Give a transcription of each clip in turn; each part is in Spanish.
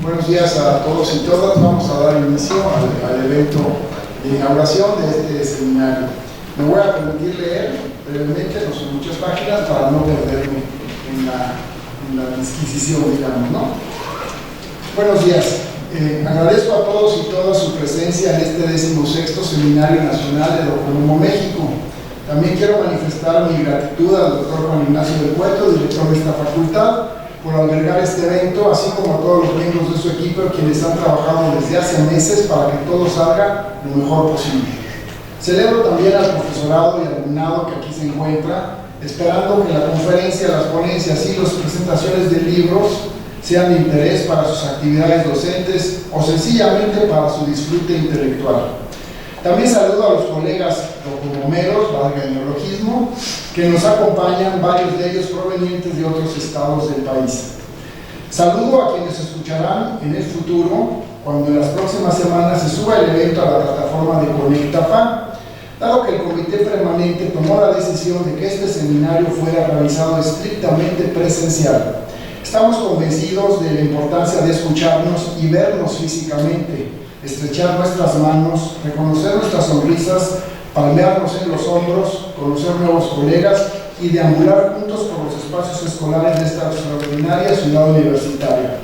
Buenos días a todos y todas. Vamos a dar inicio al evento de inauguración de este seminario. Me voy a permitir leer brevemente, no son muchas páginas, para no perderme en la disquisición, digamos, ¿no? Buenos días. Agradezco a todos y todas su presencia en este 16º Seminario Nacional de Docomomo México. También quiero manifestar mi gratitud al doctor Juan Ignacio del Cueto, director de esta facultad, por albergar este evento, así como a todos los miembros de su equipo, quienes han trabajado desde hace meses para que todo salga lo mejor posible. Celebro también al profesorado y alumnado que aquí se encuentra, esperando que la conferencia, las ponencias y las presentaciones de libros sean de interés para sus actividades docentes o sencillamente para su disfrute intelectual. También saludo a los colegas docomomeros, valga el neologismo, que nos acompañan, varios de ellos provenientes de otros estados del país. Saludo a quienes escucharán en el futuro, cuando en las próximas semanas se suba el evento a la plataforma de ConectaFA, dado que el comité permanente tomó la decisión de que este seminario fuera realizado estrictamente presencial. Estamos convencidos de la importancia de escucharnos y vernos físicamente, estrechar nuestras manos, reconocer nuestras sonrisas, palmearnos en los hombros, conocer nuevos colegas y deambular juntos por los espacios escolares de esta extraordinaria ciudad universitaria.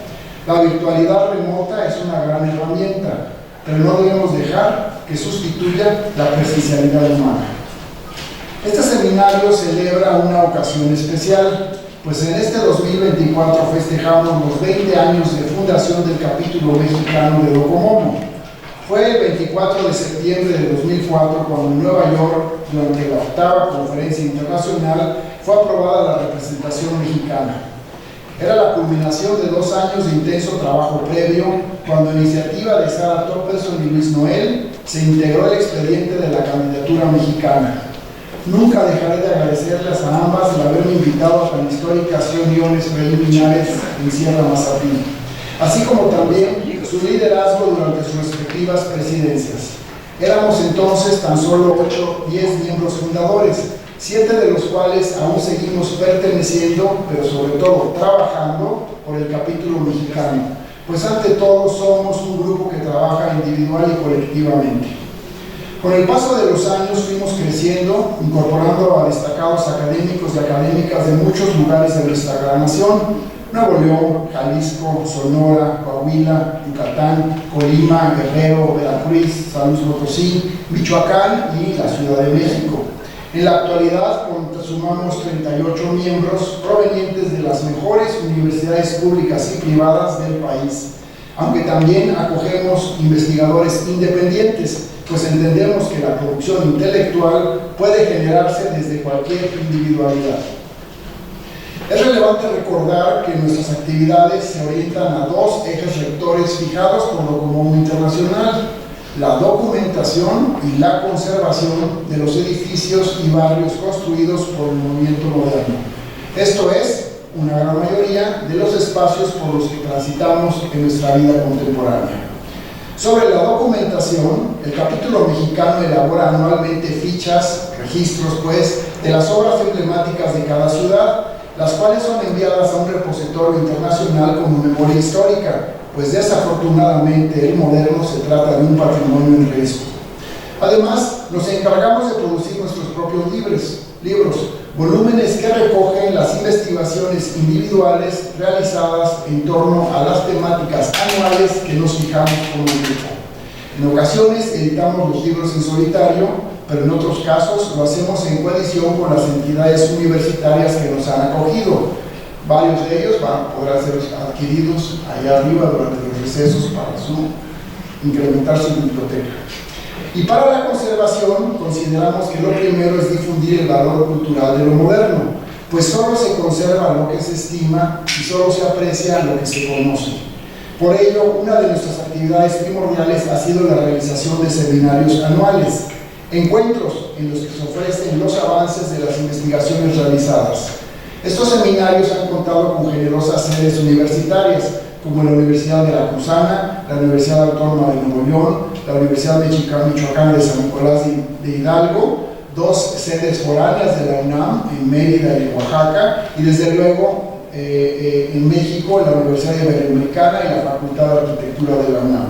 La virtualidad remota es una gran herramienta, pero no debemos dejar que sustituya la presencialidad humana. Este seminario celebra una ocasión especial, pues en este 2024 festejamos los 20 años de fundación del capítulo mexicano de Docomomo. Fue el 24 de septiembre de 2004 cuando en Nueva York, durante la 8ª Conferencia Internacional, fue aprobada la representación mexicana. Era la culminación de 2 años de intenso trabajo previo, cuando a iniciativa de Sara Topperson y Luis Noel se integró el expediente de la candidatura mexicana. Nunca dejaré de agradecerles a ambas el haberme invitado a tan históricas reuniones preliminares en Sierra Mazatlán, así como también su liderazgo durante sus respectivas presidencias. Éramos entonces tan solo 10 miembros fundadores, 7 de los cuales aún seguimos perteneciendo, pero sobre todo trabajando por el capítulo mexicano, pues ante todo somos un grupo que trabaja individual y colectivamente. Con el paso de los años fuimos creciendo, incorporando a destacados académicos y académicas de muchos lugares de nuestra gran nación: Nuevo León, Jalisco, Sonora, Coahuila, Yucatán, Colima, Guerrero, Veracruz, San Luis Potosí, Michoacán y la Ciudad de México. En la actualidad sumamos 38 miembros provenientes de las mejores universidades públicas y privadas del país, aunque también acogemos investigadores independientes, pues entendemos que la producción intelectual puede generarse desde cualquier individualidad. Es relevante recordar que nuestras actividades se orientan a 2 ejes rectores fijados por Docomomo Internacional: la documentación y la conservación de los edificios y barrios construidos por el movimiento moderno. Esto es, una gran mayoría de los espacios por los que transitamos en nuestra vida contemporánea. Sobre la documentación, el capítulo mexicano elabora anualmente fichas, registros, de las obras emblemáticas de cada ciudad, las cuales son enviadas a un repositorio internacional como memoria histórica, pues desafortunadamente el moderno se trata de un patrimonio en riesgo. Además, nos encargamos de producir nuestros propios libros, volúmenes que recogen las investigaciones individuales realizadas en torno a las temáticas anuales que nos fijamos como grupo. En ocasiones editamos los libros en solitario, pero en otros casos lo hacemos en coedición con las entidades universitarias que nos han acogido. Varios de ellos podrán ser adquiridos allá arriba durante los recesos para incrementar su biblioteca. Y para la conservación, consideramos que lo primero es difundir el valor cultural de lo moderno, pues solo se conserva lo que se estima y solo se aprecia lo que se conoce. Por ello, una de nuestras actividades primordiales ha sido la realización de seminarios anuales, encuentros en los que se ofrecen los avances de las investigaciones realizadas. Estos seminarios han contado con generosas sedes universitarias, como la Universidad Veracruzana, la Universidad Autónoma de Nuevo León, la Universidad Michoacana de San Nicolás de Hidalgo, 2 sedes foráneas de la UNAM en Mérida y en Oaxaca, y desde luego en México, en la Universidad Iberoamericana y la Facultad de Arquitectura de la UNAM.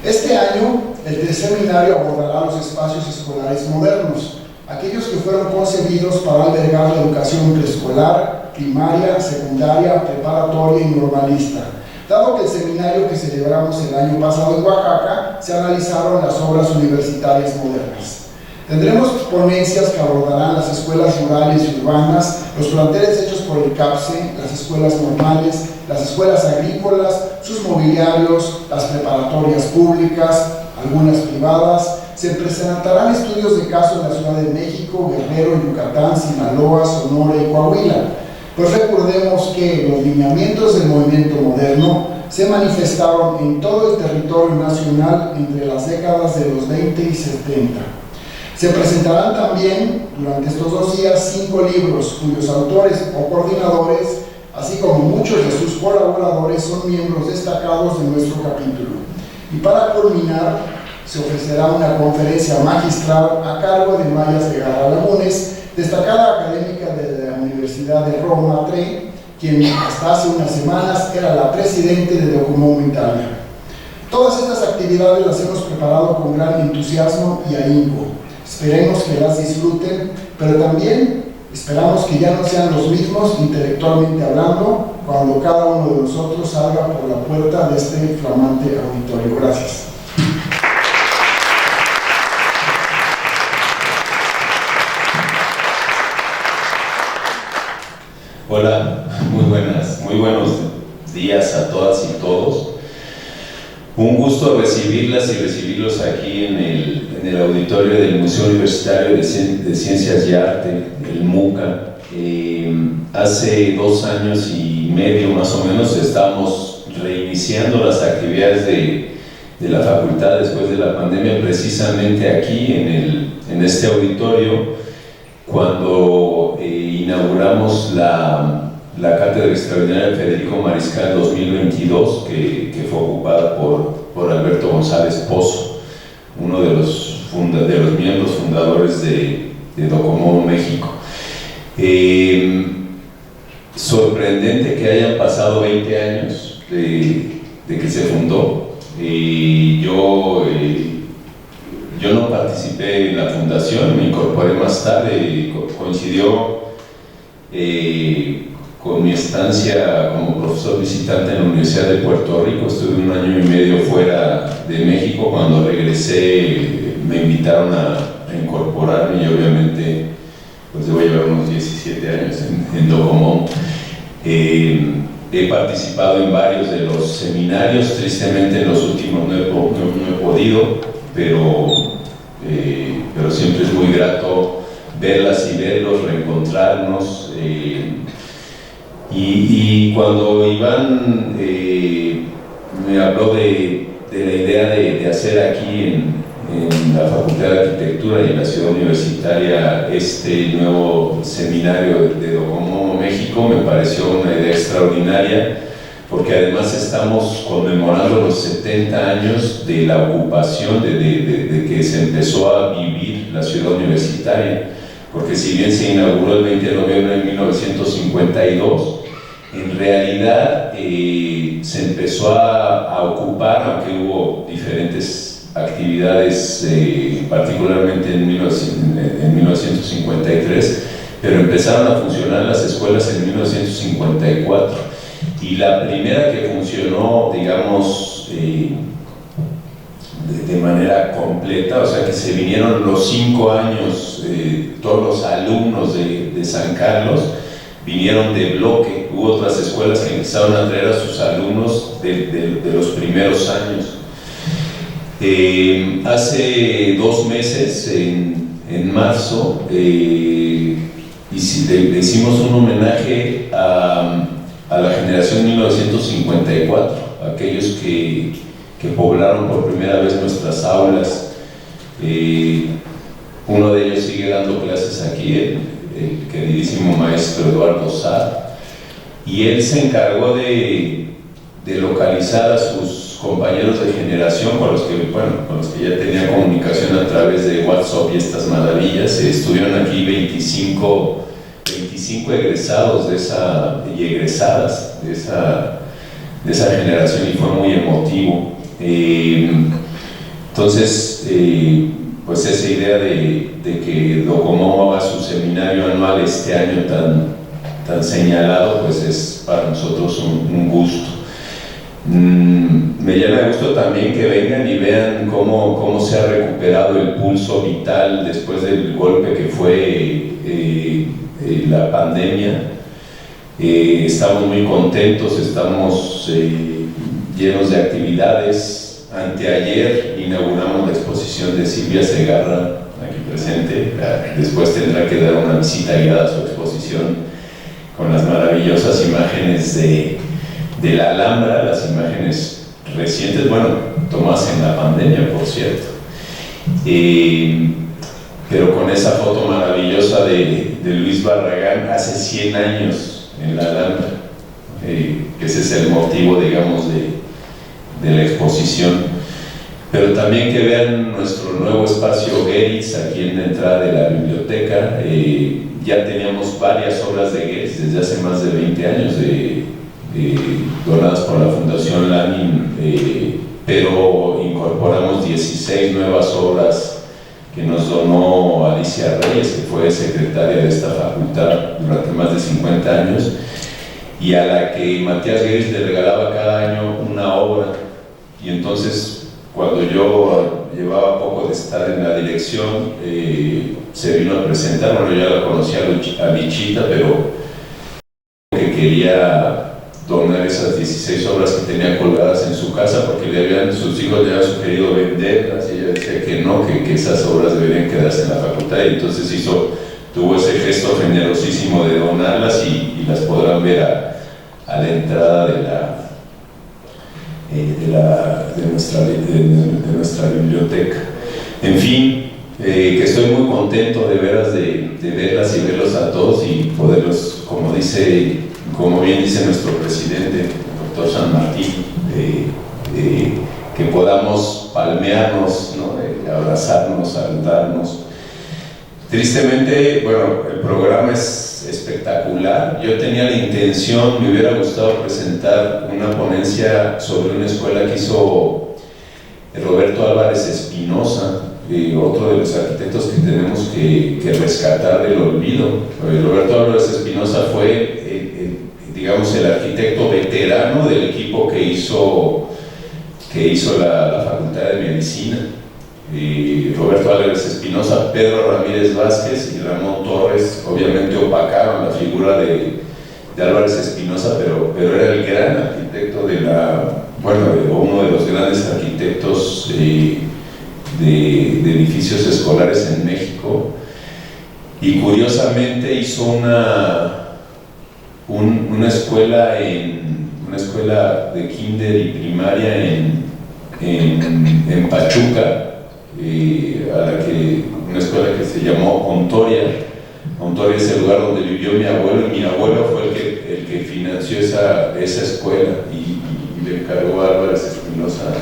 Este año, el seminario abordará los espacios escolares modernos, aquellos que fueron concebidos para albergar la educación preescolar, primaria, secundaria, preparatoria y normalista. Dado que el seminario que celebramos el año pasado en Oaxaca, se analizaron las obras universitarias modernas. Tendremos ponencias que abordarán las escuelas rurales y urbanas, los planteles hechos por el CAPSE, las escuelas normales, las escuelas agrícolas, sus mobiliarios, las preparatorias públicas, algunas privadas. Se presentarán estudios de caso en la Ciudad de México, Guerrero, Yucatán, Sinaloa, Sonora y Coahuila. Pues recordemos que los lineamientos del movimiento moderno se manifestaron en todo el territorio nacional entre las décadas de los 20 y 70. Se presentarán también durante estos 2 días 5 libros cuyos autores o coordinadores, así como muchos de sus colaboradores, son miembros destacados de nuestro capítulo. Y para culminar, se ofrecerá una conferencia magistral a cargo de Maya Segarra Lagunes, destacada académica de la Universidad de Roma III, quien hasta hace unas semanas era la presidente de Docomomo Italia. Todas estas actividades las hemos preparado con gran entusiasmo y ahínco. Esperemos que las disfruten, pero también esperamos que ya no sean los mismos intelectualmente hablando cuando cada uno de nosotros salga por la puerta de este flamante auditorio. Gracias. Hola, muy buenos días a todas y todos. Un gusto recibirlas y recibirlos aquí en el auditorio del Museo Universitario de Ciencias y Arte, el MUCA. Hace 2 años y medio más o menos estamos reiniciando las actividades de la facultad después de la pandemia, precisamente aquí en este auditorio, cuando inauguramos la Cátedra Extraordinaria de Federico Mariscal 2022, que fue ocupada por Alberto González Pozo, uno de los miembros fundadores de Docomomo México. Sorprendente que hayan pasado 20 años de que se fundó. Yo no participé en la fundación, me incorporé más tarde, coincidió con mi estancia como profesor visitante en la Universidad de Puerto Rico. Estuve 1 año y medio fuera de México. Cuando regresé me invitaron a incorporarme y obviamente pues debo llevar unos 17 años en Docomomo. He participado en varios de los seminarios, tristemente en los últimos no he podido, pero siempre es muy grato verlas y verlos, reencontrarnos. Y cuando Iván me habló de la idea de hacer aquí en la Facultad de Arquitectura y en la Ciudad Universitaria este nuevo seminario de Docomomo México, me pareció una idea extraordinaria, porque además estamos conmemorando los 70 años de la ocupación, de que se empezó a vivir la ciudad universitaria, porque si bien se inauguró el 20 de noviembre de 1952, en realidad se empezó a ocupar, aunque hubo diferentes actividades, particularmente en 1953, pero empezaron a funcionar las escuelas en 1954. Y la primera que funcionó, digamos, de manera completa, o sea que se vinieron los 5 años, todos los alumnos de San Carlos vinieron de bloque. Hubo otras escuelas que empezaron a traer a sus alumnos de los primeros años. Hace 2 meses, en marzo, le hicimos un homenaje a la generación 1954, aquellos que poblaron por primera vez nuestras aulas. Uno de ellos sigue dando clases aquí, el queridísimo maestro Eduardo Sá, y él se encargó de localizar a sus compañeros de generación con los que ya tenía comunicación a través de WhatsApp y estas maravillas. Estuvieron aquí 25 25 egresados y egresadas de esa generación, y fue muy emotivo. Entonces, pues esa idea de que Docomomo haga su seminario anual este año tan señalado, pues es para nosotros un gusto. Me llena de gusto también que vengan y vean cómo se ha recuperado el pulso vital después del golpe que fue la pandemia. Estamos muy contentos, estamos llenos de actividades. Anteayer inauguramos la exposición de Silvia Segarra, aquí presente. Después tendrá que dar una visita guiada a su exposición con las maravillosas imágenes de la Alhambra, las imágenes recientes, bueno, tomadas en la pandemia, por cierto. Pero con esa foto maravillosa de Luis Barragán hace 100 años en la Alhambra, que ese es el motivo, digamos, de la exposición. Pero también que vean nuestro nuevo espacio Geritz aquí en la entrada de la biblioteca. Ya teníamos varias obras de Geritz desde hace más de 20 años, donadas por la Fundación Lanin, pero incorporamos 16 nuevas obras que nos donó Alicia Reyes, que fue secretaria de esta facultad durante más de 50 años, y a la que Matías Geritz le regalaba cada año una obra. Y entonces, cuando yo llevaba poco de estar en la dirección, se vino a presentar. Bueno, yo ya la conocía a Lichita, pero que quería donar esas 16 obras que tenía colgadas en su casa porque sus hijos le habían sugerido venderlas, y ella decía que no, que esas obras deberían quedarse en la facultad, y entonces tuvo ese gesto generosísimo de donarlas, y las podrán ver a la entrada de nuestra biblioteca. En fin, que estoy muy contento de veras de verlas y verlos a todos, y poderlos, como bien dice nuestro presidente, el doctor San Martín, que podamos palmearnos, ¿no? Abrazarnos, saludarnos. Tristemente, bueno, el programa es espectacular. Yo tenía la intención, me hubiera gustado presentar una ponencia sobre una escuela que hizo Roberto Álvarez Espinosa, otro de los arquitectos que tenemos que rescatar del olvido. Roberto Álvarez Espinosa fue, digamos, el arquitecto veterano del equipo que hizo la Facultad de Medicina. Roberto Álvarez Espinosa, Pedro Ramírez Vázquez y Ramón Torres obviamente opacaron la figura de Álvarez Espinosa, pero era el gran arquitecto uno de los grandes arquitectos de edificios escolares en México, y curiosamente hizo una escuela de kinder y primaria en Pachuca, una escuela que se llamó Ontoria. Ontoria es el lugar donde vivió mi abuelo, y mi abuelo fue el que financió esa escuela, y le encargó a Álvarez Espinosa,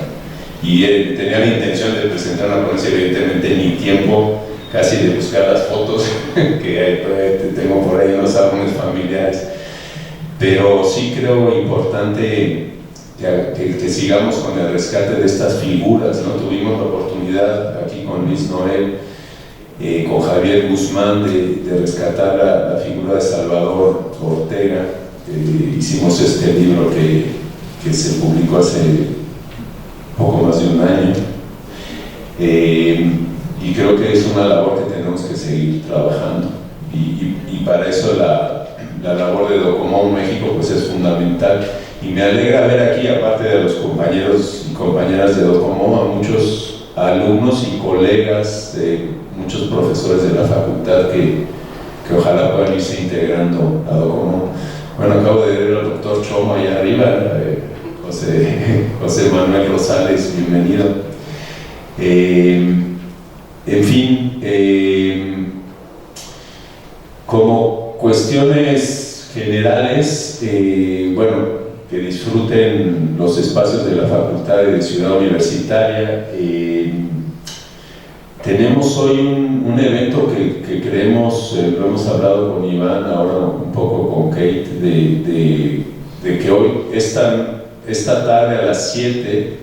y él tenía la intención de presentar una ponencia, evidentemente ni tiempo casi de buscar las fotos que tengo por ahí en los álbumes familiares, pero sí creo importante que sigamos con el rescate de estas figuras, ¿no? Tuvimos la oportunidad aquí con Luis Noel, con Javier Guzmán, de rescatar la figura de Salvador Ortega. Hicimos este libro que se publicó hace poco más de un año, y creo que es una labor que tenemos que seguir trabajando, y para eso la labor de Docomomo México pues es fundamental. Y me alegra ver aquí, aparte de los compañeros y compañeras de Docomomo, a muchos alumnos y colegas, muchos profesores de la facultad que ojalá puedan irse integrando a Docomomo. Bueno, acabo de ver al doctor Chomo allá arriba, José Manuel Rosales, bienvenido. En fin, como cuestiones generales, que disfruten los espacios de la Facultad de Ciudad Universitaria. Tenemos hoy un evento que creemos, lo hemos hablado con Iván, ahora un poco con Kate, de que hoy, esta tarde a las 7,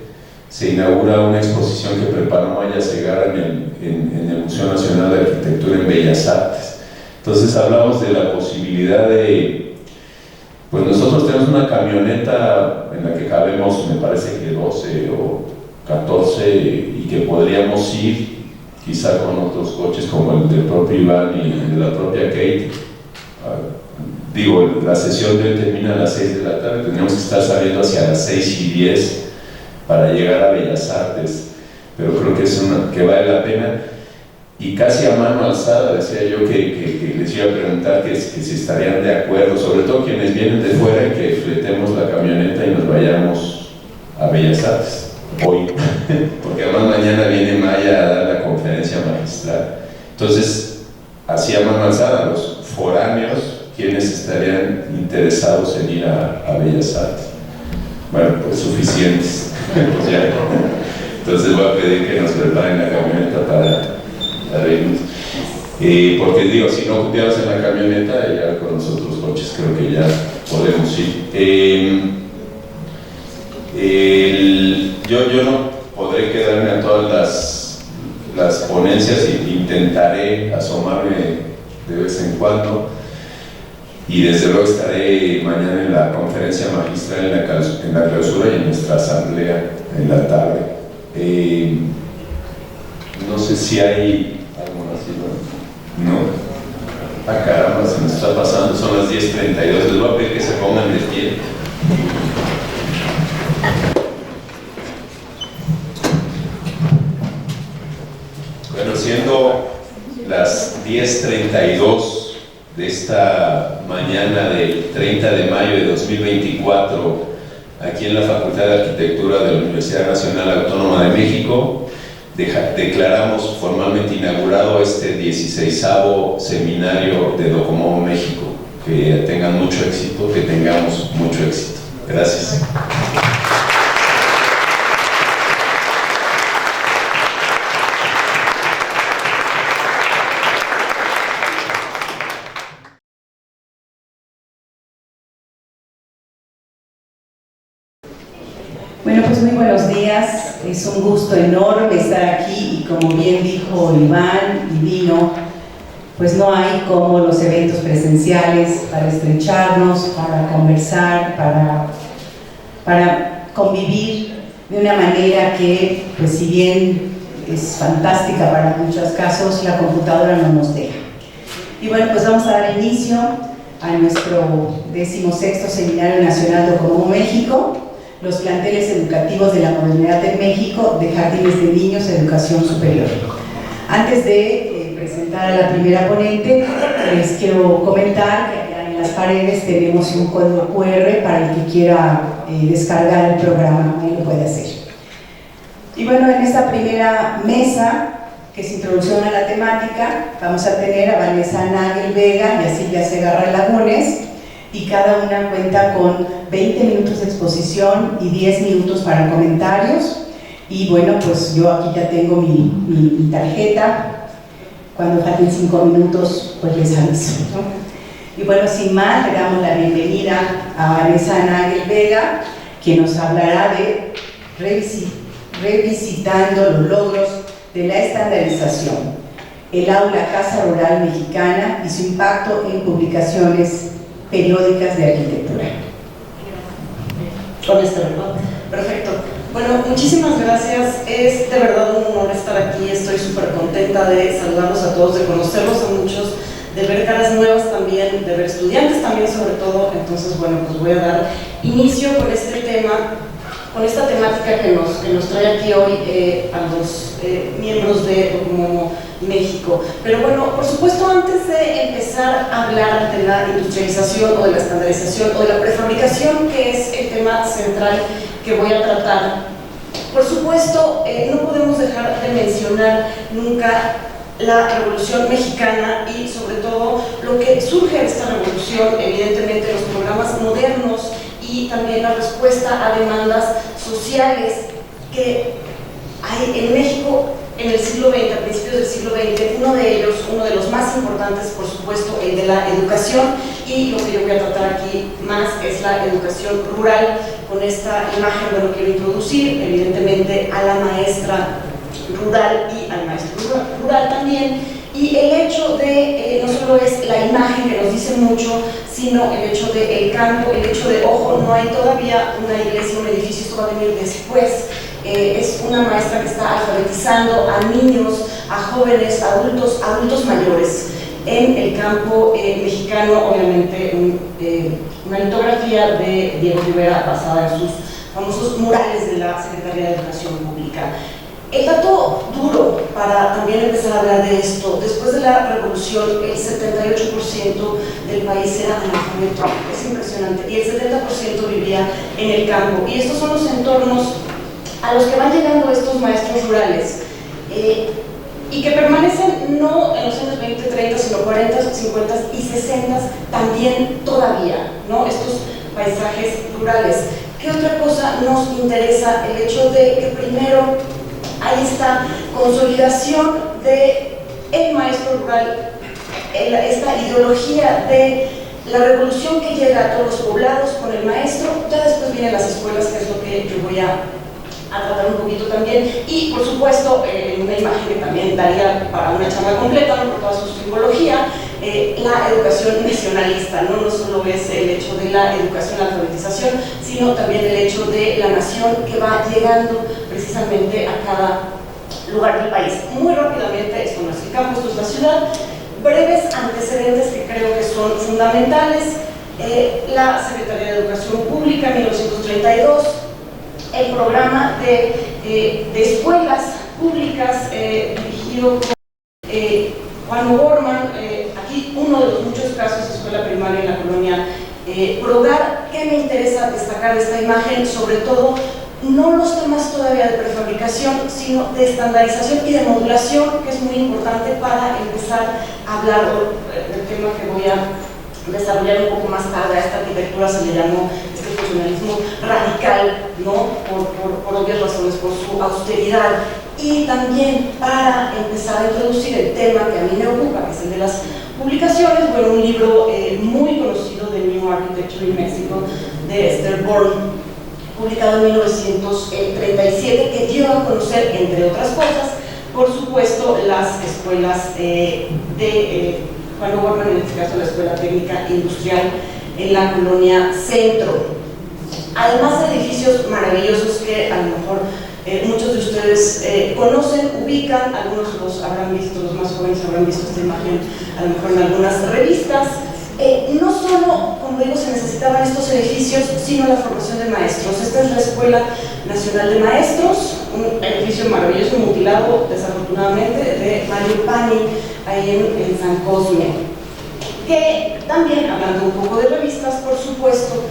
se inaugura una exposición que preparó Maya Segarra en el Museo Nacional de Arquitectura en Bellas Artes. Entonces hablamos de la posibilidad de, pues nosotros tenemos una camioneta en la que cabemos, me parece que 12 o 14, y que podríamos ir quizá con otros coches como el del propio Iván y el de la propia Kate. Digo, la sesión de hoy termina a las 6 de la tarde, tendríamos que estar saliendo hacia las 6:10 para llegar a Bellas Artes, pero creo que vale la pena. Y casi a mano alzada decía yo que les iba a preguntar que si estarían de acuerdo, sobre todo quienes vienen de fuera, y que fletemos la camioneta y nos vayamos a Bellas Artes hoy, porque además mañana viene Maya a dar la conferencia magistral. Entonces, así a mano alzada, los foráneos, quienes estarían interesados en ir a Bellas Artes. Bueno, pues suficientes. Pues ya. Entonces voy a pedir que nos preparen la camioneta para irnos. Porque digo, si no copiamos en la camioneta, ya con los otros coches creo que ya podemos ir. Yo no podré quedarme a todas las ponencias, e intentaré asomarme de vez en cuando, y desde luego estaré mañana en la conferencia magistral, en la clausura y en nuestra asamblea en la tarde. No sé si hay algo así, ¿no? Ah, caramba, se nos está pasando, son las 10:32, les voy a pedir que se pongan de pie. Bueno, siendo las 10:32 de esta mañana del 30 de mayo de 2024, aquí en la Facultad de Arquitectura de la Universidad Nacional Autónoma de México, declaramos formalmente inaugurado este 16º seminario de Docomomo México. Que tengan mucho éxito, que tengamos mucho éxito. Gracias. Bueno, pues muy buenos días, es un gusto enorme estar aquí, y como bien dijo Iván y Vino, pues no hay como los eventos presenciales para estrecharnos, para conversar, para convivir de una manera que, pues si bien es fantástica para muchos casos, la computadora no nos deja. Y bueno, pues vamos a dar inicio a nuestro 16º Seminario Nacional Docomomo México, los planteles educativos de la modernidad de México, de jardines de niños a educación superior. Antes de presentar a la primera ponente, les quiero comentar que acá en las paredes tenemos un código QR para el que quiera descargar el programa, ahí lo puede hacer. Y bueno, en esta primera mesa, que es introducción a la temática, vamos a tener a Vanessa Nagel Vega y a Silvia Segarra Lagunes, y cada una cuenta con 20 minutos de exposición y 10 minutos para comentarios. Y bueno, pues yo aquí ya tengo mi tarjeta, cuando falten 5 minutos pues les aviso, ¿no? Y bueno, sin más, le damos la bienvenida a Vanessa Nagel Vega, quien nos hablará de revisitando los logros de la estandarización, el aula Casa Rural Mexicana y su impacto en publicaciones periódicas de arquitectura. Con esto, ¿no? Perfecto. Bueno, muchísimas gracias. Es de verdad un honor estar aquí. Estoy súper contenta de saludarlos a todos, de conocerlos a muchos, de ver caras nuevas también, de ver estudiantes también sobre todo. Entonces, bueno, pues voy a dar inicio con este tema, con esta temática que nos trae aquí hoy a los miembros de Docomomo México. Pero bueno, por supuesto, antes de empezar a hablar de la industrialización o de la estandarización o de la prefabricación, que es el tema central que voy a tratar, por supuesto, no podemos dejar de mencionar nunca la Revolución Mexicana y sobre todo lo que surge de esta revolución, evidentemente los programas modernos y también la respuesta a demandas sociales que hay en México en el siglo XX, a principios del siglo XX, uno de ellos, uno de los más importantes, por supuesto, el de la educación, y lo que yo voy a tratar aquí más es la educación rural. Con esta imagen, bueno, quiero introducir evidentemente a la maestra rural y al maestro rural también, y el hecho de, no solo es la imagen que nos dice mucho, sino el hecho del campo, el hecho de, ojo, no hay todavía una iglesia, un edificio, esto va a venir después. Es una maestra que está alfabetizando a niños, a jóvenes, adultos mayores en el campo mexicano, obviamente una litografía de Diego Rivera basada en sus famosos murales de la Secretaría de Educación Pública. El dato duro para también empezar a hablar de esto: después de la revolución el 78% del país era analfabeto, es impresionante, y el 70% vivía en el campo, y estos son los entornos a los que van llegando estos maestros rurales, y que permanecen no en los años 20, 30, sino 40, 50 y 60 también todavía, ¿no? Estos paisajes rurales. ¿Qué otra cosa nos interesa? El hecho de que primero hay esta consolidación del maestro rural, esta ideología de la revolución que llega a todos los poblados con el maestro. Ya después vienen las escuelas, que es lo que yo voy a tratar un poquito también, y por supuesto una imagen que también daría para una charla completa, ¿no?, por toda su simbología, la educación nacionalista, ¿no? No solo es el hecho de la educación, la alfabetización, sino también el hecho de la nación que va llegando precisamente a cada lugar del país. Muy rápidamente, esto no es el campo, esto es la ciudad. Breves antecedentes que creo que son fundamentales. La Secretaría de Educación Pública, 1932, el programa de escuelas públicas dirigido por Juan O'Gorman, aquí uno de los muchos casos de escuela primaria en la colonia Progar. ¿Qué me interesa destacar de esta imagen? Sobre todo, no los temas todavía de prefabricación, sino de estandarización y de modulación, que es muy importante para empezar a hablar del tema que voy a desarrollar un poco más tarde. A esta arquitectura se le llamó este funcionalismo radical, ¿no?, por obvias razones, por su austeridad. Y también para empezar a introducir el tema que a mí me ocupa, que es el de las publicaciones, bueno, un libro muy conocido de New Architecture in Mexico, de Esther Bourne, publicado en 1937, que dio a conocer, entre otras cosas, por supuesto, las escuelas de Juan O'Gorman, en este caso la Escuela Técnica Industrial en la colonia Centro. Además de edificios maravillosos que a lo mejor muchos de ustedes conocen, ubican, algunos los habrán visto, los más jóvenes habrán visto esta imagen a lo mejor en algunas revistas. No solo, como digo, se necesitaban estos edificios, sino la formación de maestros. Esta es la Escuela Nacional de Maestros, un edificio maravilloso, mutilado desafortunadamente, de Mario Pani, ahí en San Cosme, que también, hablando un poco de revistas, por supuesto,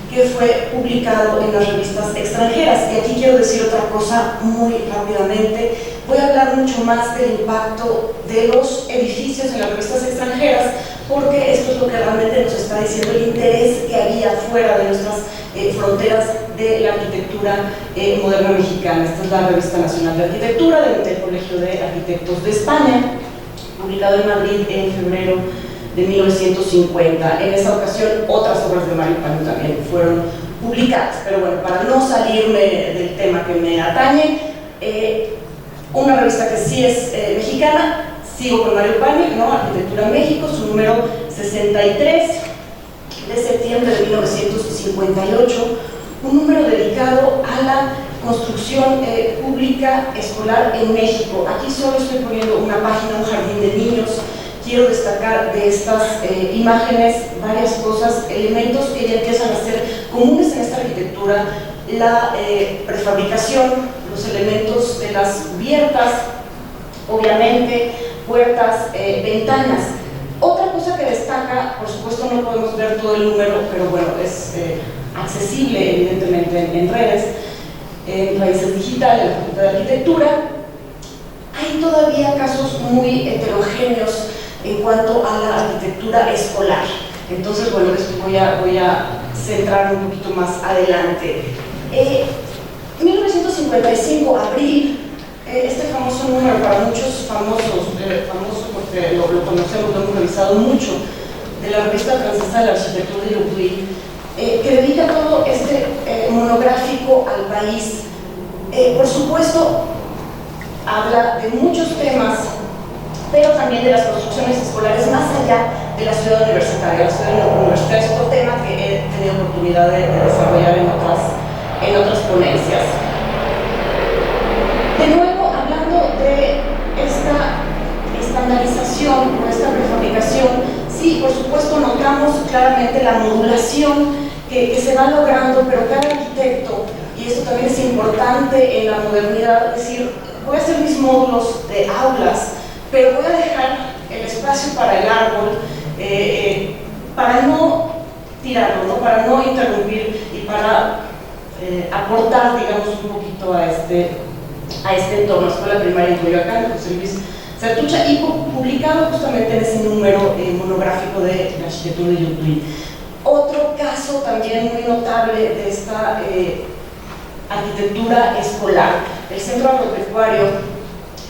que fue publicado en las revistas extranjeras. Y aquí quiero decir otra cosa muy rápidamente. Voy a hablar mucho más del impacto de los edificios en las revistas extranjeras, porque esto es lo que realmente nos está diciendo el interés que había fuera de nuestras fronteras de la arquitectura moderna mexicana. Esta es la Revista Nacional de Arquitectura del Colegio de Arquitectos de España, publicado en Madrid en febrero de 1950. En esa ocasión, otras obras de Mario Pani también fueron publicadas. Pero bueno, para no salirme del tema que me atañe, una revista que sí es mexicana, sigo con Mario Pani, ¿no?, Arquitectura México, su número 63 de septiembre de 1958, un número dedicado a la construcción pública escolar en México. Aquí solo estoy poniendo una página, un jardín de niños. Quiero destacar de estas imágenes varias cosas, elementos que ya empiezan a ser comunes en esta arquitectura: la prefabricación, los elementos de las cubiertas, obviamente, puertas, ventanas. Otra cosa que destaca, por supuesto no podemos ver todo el número, pero bueno, es accesible evidentemente en redes, en Raíces Digitales, en la Facultad de Arquitectura. Hay todavía casos muy heterogéneos en cuanto a la arquitectura escolar. Entonces, bueno, esto voy a centrar un poquito más adelante. 1955, abril, este famoso número, para muchos famoso porque lo conocemos, lo hemos revisado mucho, de la revista francesa de la arquitectura de Youtube, que dedica todo este monográfico al país. Por supuesto, habla de muchos temas, pero también de las construcciones escolares más allá de la ciudad universitaria. La ciudad universitaria es otro tema que he tenido oportunidad de desarrollar en otras ponencias. De nuevo, hablando de esta estandarización o esta prefabricación, sí, por supuesto, notamos claramente la modulación que se va logrando, pero cada arquitecto, y esto también es importante en la modernidad, es decir, voy a hacer mis módulos de aulas, pero voy a dejar el espacio para el árbol, para no tirarlo, ¿no? Para no interrumpir y para aportar, digamos, un poquito a este entorno. Escuela primaria en Coyoacán, José Luis Sertucha, y publicado justamente en ese número monográfico de la arquitectura de Youtube. Otro caso también muy notable de esta arquitectura escolar, el Centro Agropecuario,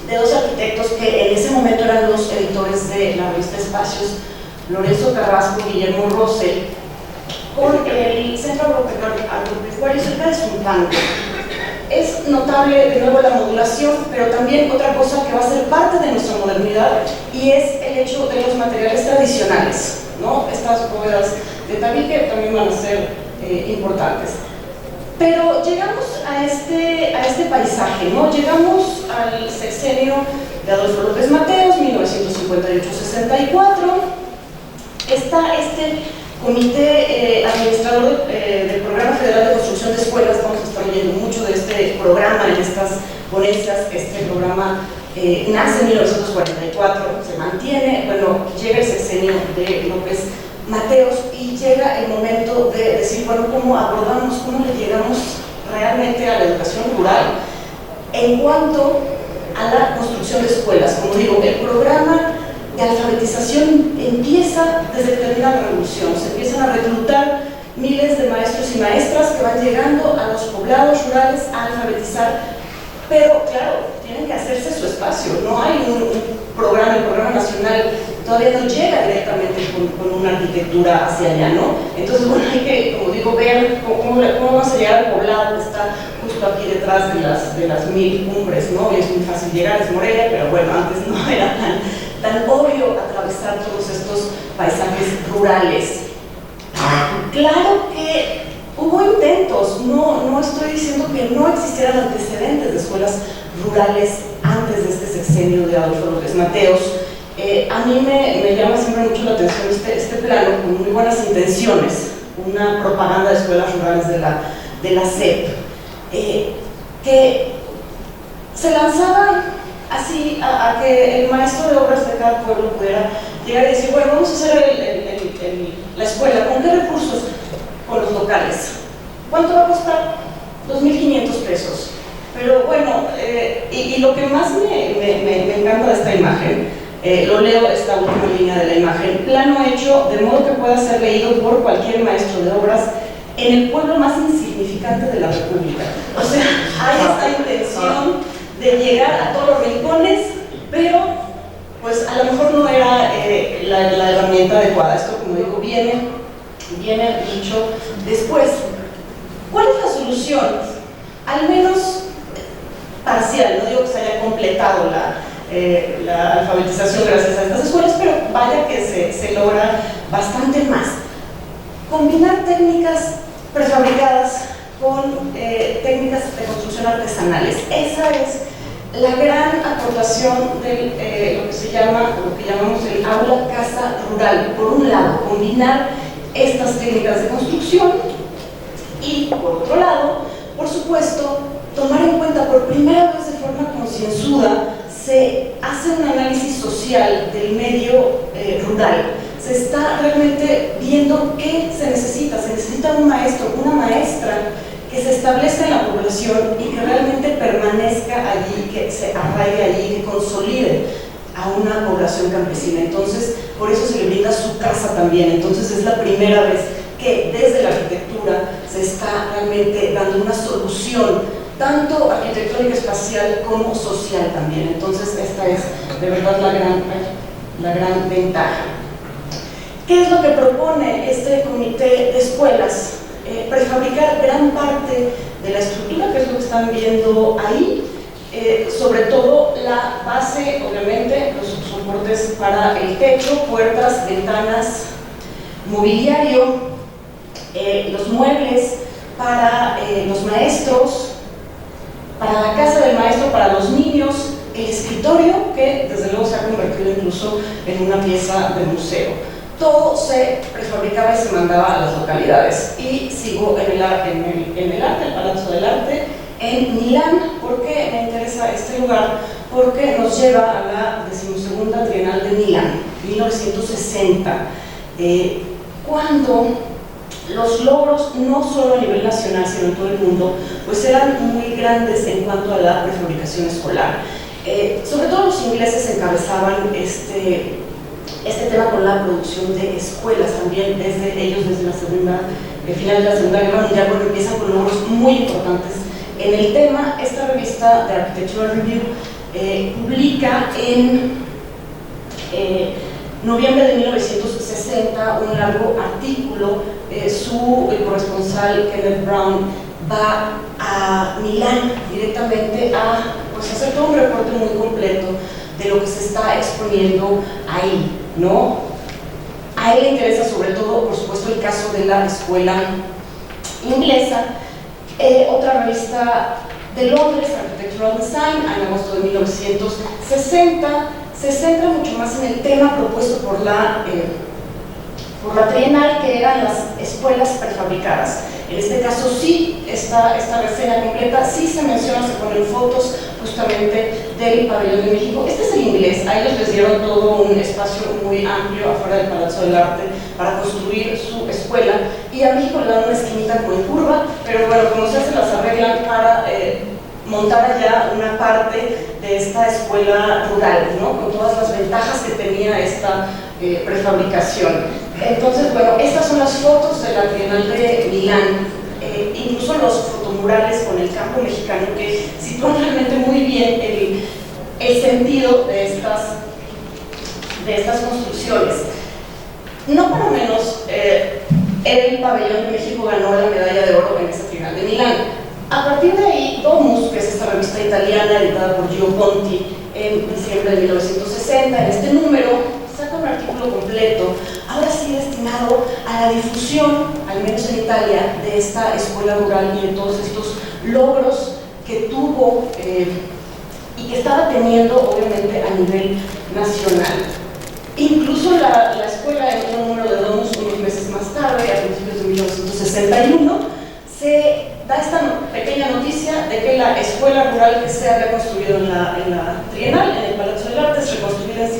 de dos arquitectos que en ese momento eran los editores de la revista Espacios, Lorenzo Carrasco y Guillermo Rosell, con el Centro Agropecuario cerca de Sultán. Es notable de nuevo la modulación, pero también otra cosa que va a ser parte de nuestra modernidad, y es el hecho de los materiales tradicionales, ¿no? Estas bóvedas de tabique también van a ser importantes. Pero llegamos a este paisaje, ¿no? Llegamos al sexenio de Adolfo López Mateos, 1958-64. Está este comité administrador del Programa Federal de Construcción de Escuelas. Vamos a estar oyendo mucho de este programa en estas ponencias. Este programa nace en 1944, se mantiene, bueno, llega el sexenio de López Mateos y llega el momento de decir, bueno, ¿cómo abordamos, cómo le llegamos realmente a la educación rural? En cuanto a la construcción de escuelas, como digo, el programa de alfabetización empieza desde que termina la revolución. Se empiezan a reclutar miles de maestros y maestras que van llegando a los poblados rurales a alfabetizar, pero claro, tienen que hacerse su espacio. No hay un programa, el programa nacional todavía no llega directamente con una arquitectura hacia allá, ¿no? Entonces, bueno, hay que, como digo, ver cómo vamos a llegar al poblado que está justo aquí detrás de las 1000 cumbres, ¿no? Y es muy fácil llegar, es Morelia, pero bueno, antes no era tan obvio atravesar todos estos paisajes rurales. Claro que hubo intentos, no estoy diciendo que no existieran antecedentes de escuelas rurales antes de este sexenio de Adolfo López Mateos. A mí me llama siempre mucho la atención este plano con muy buenas intenciones, una propaganda de escuelas rurales de la SEP, que se lanzaba así a que el maestro de obras de cada pueblo pudiera llegar y decir, bueno, vamos a hacer la escuela, ¿con qué recursos? Con los locales. ¿Cuánto va a costar? 2.500 pesos. Pero bueno, y lo que más me encanta de esta imagen, lo leo esta última línea de la imagen: plano hecho de modo que pueda ser leído por cualquier maestro de obras en el pueblo más insignificante de la República. O sea, hay esta intención de llegar a todos los rincones, pero pues a lo mejor no era la herramienta adecuada. Esto, como digo, viene dicho después. ¿Cuál es la solución? Al menos parcial, no digo que se haya completado la alfabetización gracias a estas escuelas, pero vaya que se logra bastante más. Combinar técnicas prefabricadas con técnicas de construcción artesanales. Esa es la gran aportación de lo que llamamos el aula casa rural. Por un lado, combinar estas técnicas de construcción y, por otro lado, por supuesto, tomar en cuenta por primera vez de forma concienzuda, se hace un análisis social del medio rural. Se está realmente viendo qué se necesita. Se necesita un maestro, una maestra que se establezca en la población y que realmente permanezca allí, que se arraigue allí, que consolide a una población campesina. Entonces, por eso se le brinda su casa también. Entonces, es la primera vez que desde la arquitectura se está realmente dando una solución tanto arquitectónica espacial como social también. Entonces esta es de verdad la gran ventaja. ¿Qué es lo que propone este comité de escuelas? Prefabricar gran parte de la estructura, que es lo que están viendo ahí, sobre todo la base, obviamente, los soportes para el techo, puertas, ventanas, mobiliario, los muebles para los maestros, para la casa del maestro, para los niños, el escritorio, que desde luego se ha convertido incluso en una pieza de museo. Todo se prefabricaba y se mandaba a las localidades. Y sigo en el arte, el Palazzo del Arte, en Milán. ¿Por qué me interesa este lugar? Porque nos lleva a la 12ª Trienal de Milán, 1960, cuando los logros, no solo a nivel nacional, sino en todo el mundo, pues eran muy grandes en cuanto a la prefabricación escolar. Sobre todo los ingleses encabezaban este tema con la producción de escuelas también, desde ellos, desde el final de la Segunda Guerra Mundial, porque empiezan con logros muy importantes en el tema. Esta revista de Architectural Review publica en noviembre de 1960 un largo artículo. Su corresponsal Kenneth Brown va a Milán directamente a hacer todo un reporte muy completo de lo que se está exponiendo ahí, ¿no? A él le interesa sobre todo, por supuesto, el caso de la escuela inglesa. Otra revista de Londres, Architectural Design, en agosto de 1960, se centra mucho más en el tema propuesto por la Trienal, que eran las escuelas prefabricadas. En este caso sí, esta reseña completa sí se menciona, se ponen fotos justamente del Pabellón de México. Este es el inglés, a ellos les dieron todo un espacio muy amplio afuera del Palazzo del Arte para construir su escuela, y a México le dan una esquinita como en curva, pero bueno, como se las arreglan para montar allá una parte de esta escuela rural, ¿no? Con todas las ventajas que tenía esta prefabricación. Entonces, bueno, estas son las fotos de la Trienal de Milán, incluso los fotomurales con el campo mexicano, que sitúan realmente muy bien el sentido de estas construcciones. No para menos, el Pabellón de México ganó la medalla de oro en esta Trienal de Milán. A partir de ahí, Domus, que es esta revista italiana editada por Gio Ponti en diciembre de 1960, en este número, saca un artículo completo, ahora sí destinado a la difusión, al menos en Italia, de esta escuela rural y de todos estos logros que tuvo y que estaba teniendo, obviamente, a nivel nacional. Incluso la escuela, en otro número de Domus, unos meses más tarde, a principios de 1961, se da esta pequeña noticia de que la escuela rural que se había construido en la Trienal, en el Palazzo del Arte, es reconstruida en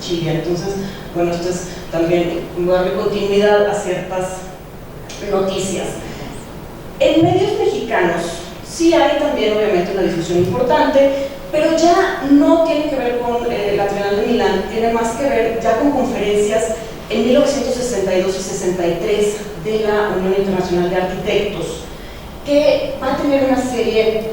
Sicilia. Entonces, bueno, esto es también darle continuidad a ciertas noticias. En medios mexicanos sí hay también, obviamente, una difusión importante, pero ya no tiene que ver con la Trienal de Milán, tiene más que ver ya con conferencias en 1962 y 63 de la Unión Internacional de Arquitectos, que va a tener una serie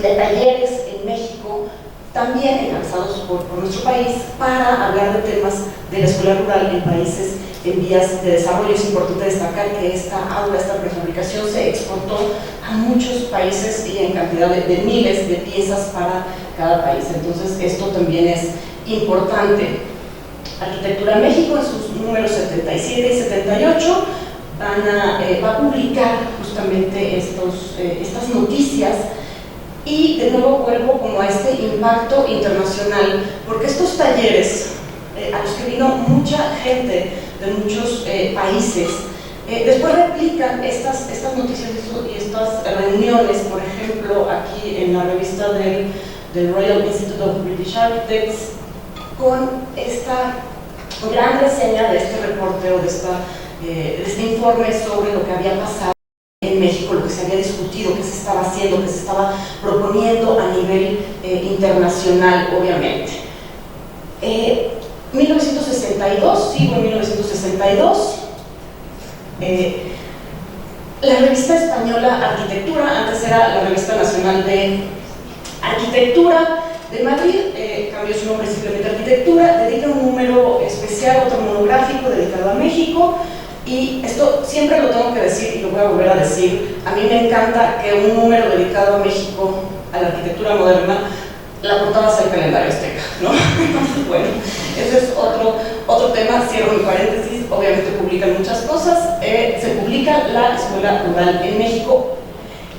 de talleres en México, también encabezados por nuestro país, para hablar de temas de la escuela rural en países en vías de desarrollo. Es importante destacar que esta aula, esta prefabricación, se exportó a muchos países y en cantidad de miles de piezas para cada país. Entonces, esto también es importante. Arquitectura México, en sus números 77 y 78, va a publicar justamente estas noticias, y de nuevo vuelvo como a este impacto internacional, porque estos talleres a los que vino mucha gente de muchos países, después replican estas noticias y estas reuniones. Por ejemplo, aquí en la revista del Royal Institute of British Architects, con esta gran reseña de este reporte o de este informe sobre lo que había pasado en México, lo que se había discutido, qué se estaba haciendo, qué se estaba proponiendo a nivel internacional, obviamente. 1962, sigo en 1962, la revista española Arquitectura, antes era la Revista Nacional de Arquitectura de Madrid, cambió su nombre simplemente a Arquitectura, dedica un número especial, otro monográfico dedicado a México. Y esto siempre lo tengo que decir y lo voy a volver a decir, a mí me encanta que un número dedicado a México, a la arquitectura moderna, la portada sea el calendario azteca, ¿no? Entonces, bueno, ese es otro tema, cierro mi paréntesis, obviamente publican muchas cosas, se publica la Escuela Rural en México,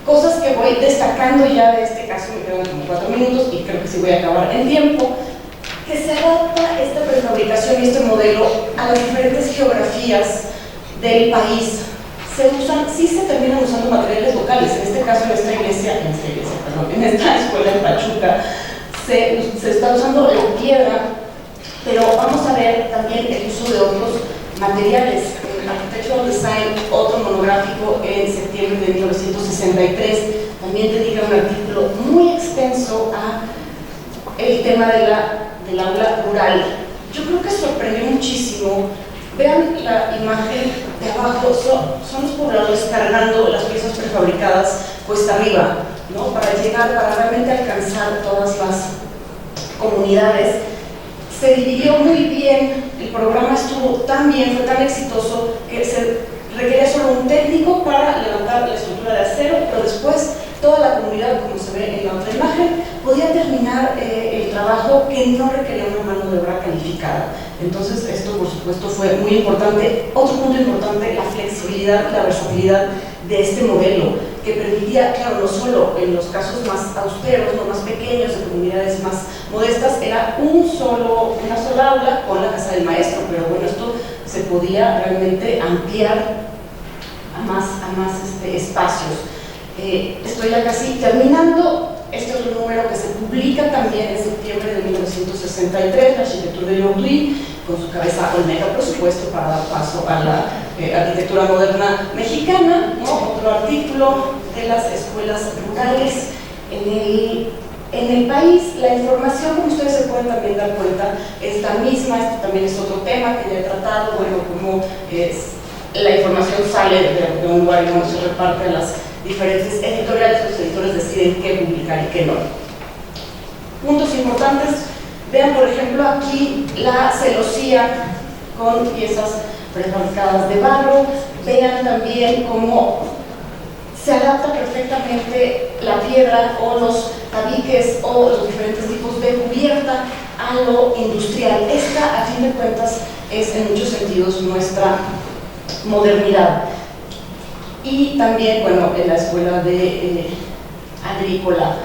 cosas que voy destacando ya de este caso, me quedan como 4 minutos y creo que sí voy a acabar en tiempo, que se adapta esta prefabricación y este modelo a las diferentes geografías del país. Sí se terminan usando materiales locales, en este caso en esta escuela en Pachuca se está usando la piedra, pero vamos a ver también el uso de otros materiales. En Architectural Design, otro monográfico en septiembre de 1963, también dedica un artículo muy extenso a el tema del aula rural. Yo creo que sorprendió muchísimo. Vean la imagen de abajo, son los pobladores cargando las piezas prefabricadas cuesta arriba, ¿no? Para realmente alcanzar todas las comunidades. Se dividió muy bien, el programa estuvo tan bien, fue tan exitoso que se requería solo un técnico para levantar la estructura de acero, pero después toda la comunidad, como se ve en la otra imagen, podía terminar el trabajo que no requería una mano de obra calificada. Entonces esto por supuesto fue muy importante. Otro punto importante, la flexibilidad, la versatilidad de este modelo, que permitía, claro, no solo en los casos más austeros, no más pequeños, de comunidades más modestas, era una sola aula con la casa del maestro, pero bueno, esto se podía realmente ampliar a más espacios. Estoy ya casi terminando. Este es un número que se publica también en septiembre de 1963, la arquitectura de Youtui, con su cabeza olmeca, por supuesto, para dar paso a la arquitectura moderna mexicana, ¿no? Otro artículo de las escuelas rurales en el país. La información, como ustedes se pueden también dar cuenta, es la misma. Este también es otro tema que ya he tratado, bueno, cómo la información sale de un lugar y cómo se reparte a las diferentes editoriales. Los editores deciden qué publicar y qué no. Puntos importantes, vean por ejemplo aquí la celosía con piezas prefabricadas de barro. Vean también cómo se adapta perfectamente la piedra o los tabiques o los diferentes tipos de cubierta a lo industrial. Esta, a fin de cuentas, es en muchos sentidos nuestra modernidad. Y también, bueno, en la escuela de agrícola.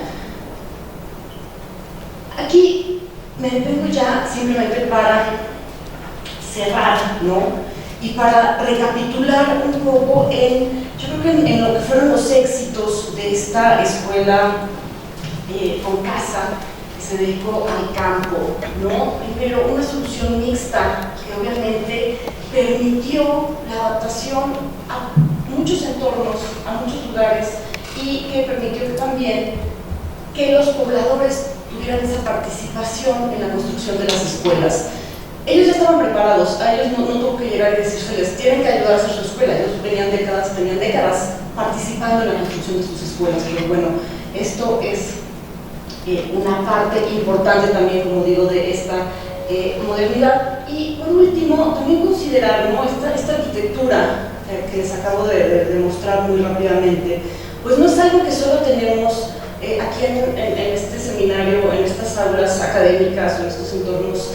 Aquí me detengo ya simplemente para cerrar, ¿no? Y para recapitular un poco yo creo que en lo que fueron los éxitos de esta escuela con casa, que se dedicó al campo, ¿no? Primero, una solución mixta que obviamente permitió la adaptación a muchos entornos, a muchos lugares, y que permitió también que los pobladores tuvieran esa participación en la construcción de las escuelas. Ellos ya estaban preparados, a ellos no tuvo que llegar y decírseles, tienen que ayudar a hacer su escuela. Ellos tenían décadas participando en la construcción de sus escuelas, pero bueno, esto es una parte importante también, como digo, de esta modernidad. Y por último, también considerar, ¿no?, esta arquitectura que les acabo de mostrar muy rápidamente, pues no es algo que solo tenemos aquí en este seminario, en estas aulas académicas o en estos entornos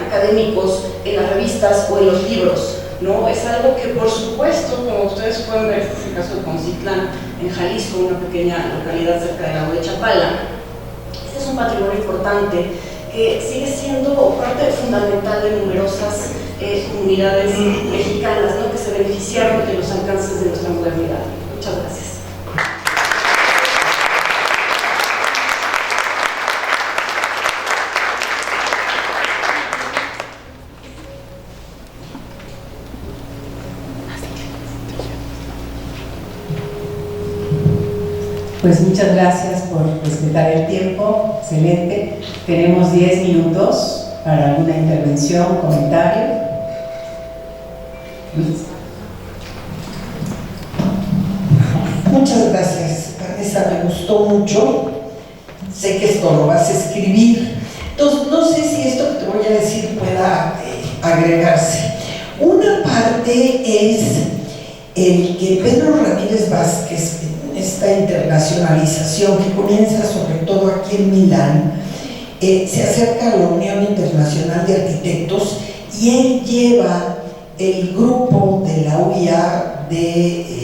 académicos, en las revistas o en los libros, ¿no? Es algo que, por supuesto, como ustedes pueden ver, este es el caso de Concitlán, en Jalisco, una pequeña localidad cerca del lago de Chapala. Este es un patrimonio importante que sigue siendo parte fundamental de numerosas comunidades mexicanas, ¿no?, que se beneficiaron de los alcances de nuestra modernidad. Muchas gracias. Pues muchas gracias por respetar el tiempo, excelente. Tenemos 10 minutos para alguna intervención, comentario. Muchas gracias, Vanessa, me gustó mucho. Sé que esto lo vas a escribir. Entonces, no sé si esto que te voy a decir pueda agregarse. Una parte es el que Pedro Ramírez Vázquez, esta internacionalización que comienza sobre todo aquí en Milán, se acerca a la Unión Internacional de Arquitectos y él lleva el grupo de la UIA de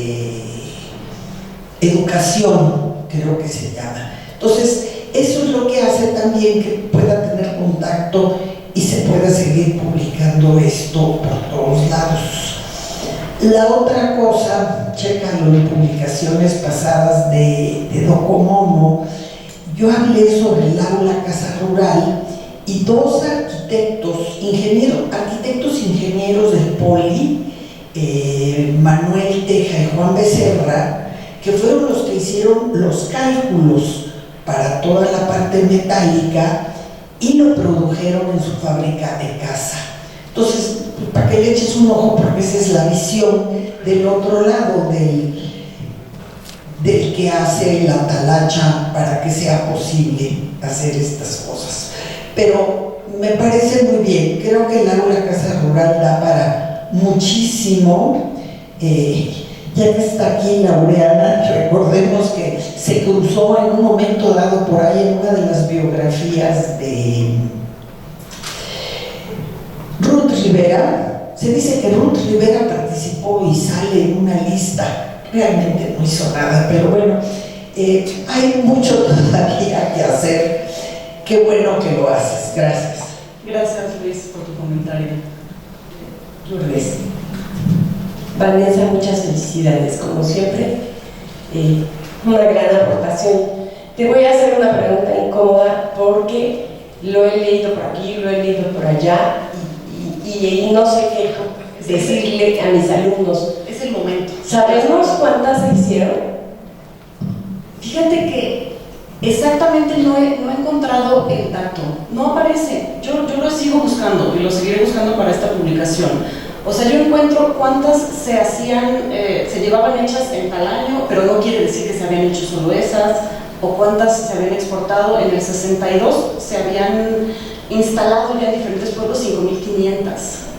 educación, creo que se llama. Entonces, eso es lo que hace también que pueda tener contacto y se pueda seguir publicando esto por todos lados. La otra cosa, chécalo en publicaciones pasadas de Docomomo, yo hablé sobre el aula Casa Rural y dos arquitectos ingenieros del Poli, Manuel Teja y Juan Becerra, que fueron los que hicieron los cálculos para toda la parte metálica y lo produjeron en su fábrica de casa. Entonces, para que le eches un ojo, porque esa es la visión del otro lado del que hace la talacha para que sea posible hacer estas cosas. Pero me parece muy bien, creo que el aula Casa Rural da para muchísimo. Ya que está aquí Laureana, recordemos que se cruzó en un momento dado por ahí en una de las biografías de Ruth Rivera. Se dice que Ruth Rivera participó y sale en una lista, realmente no hizo nada, pero bueno, hay mucho todavía que hacer. Qué bueno que lo haces, gracias. Gracias, Luis, por tu comentario. Lourdes. Vanessa, muchas felicidades, como siempre. Una gran aportación. Te voy a hacer una pregunta incómoda porque lo he leído por aquí, lo he leído por allá y no sé qué decirle a mis alumnos. Es el momento. ¿Sabemos cuántas se hicieron? Fíjate que exactamente no he encontrado el dato. No aparece. Yo lo sigo buscando y lo seguiré buscando para esta publicación. O sea, yo encuentro cuántas se hacían, se llevaban hechas en tal año, pero no quiere decir que se habían hecho solo esas, o cuántas se habían exportado. En el 62 se habían instalado ya en diferentes pueblos 5.500,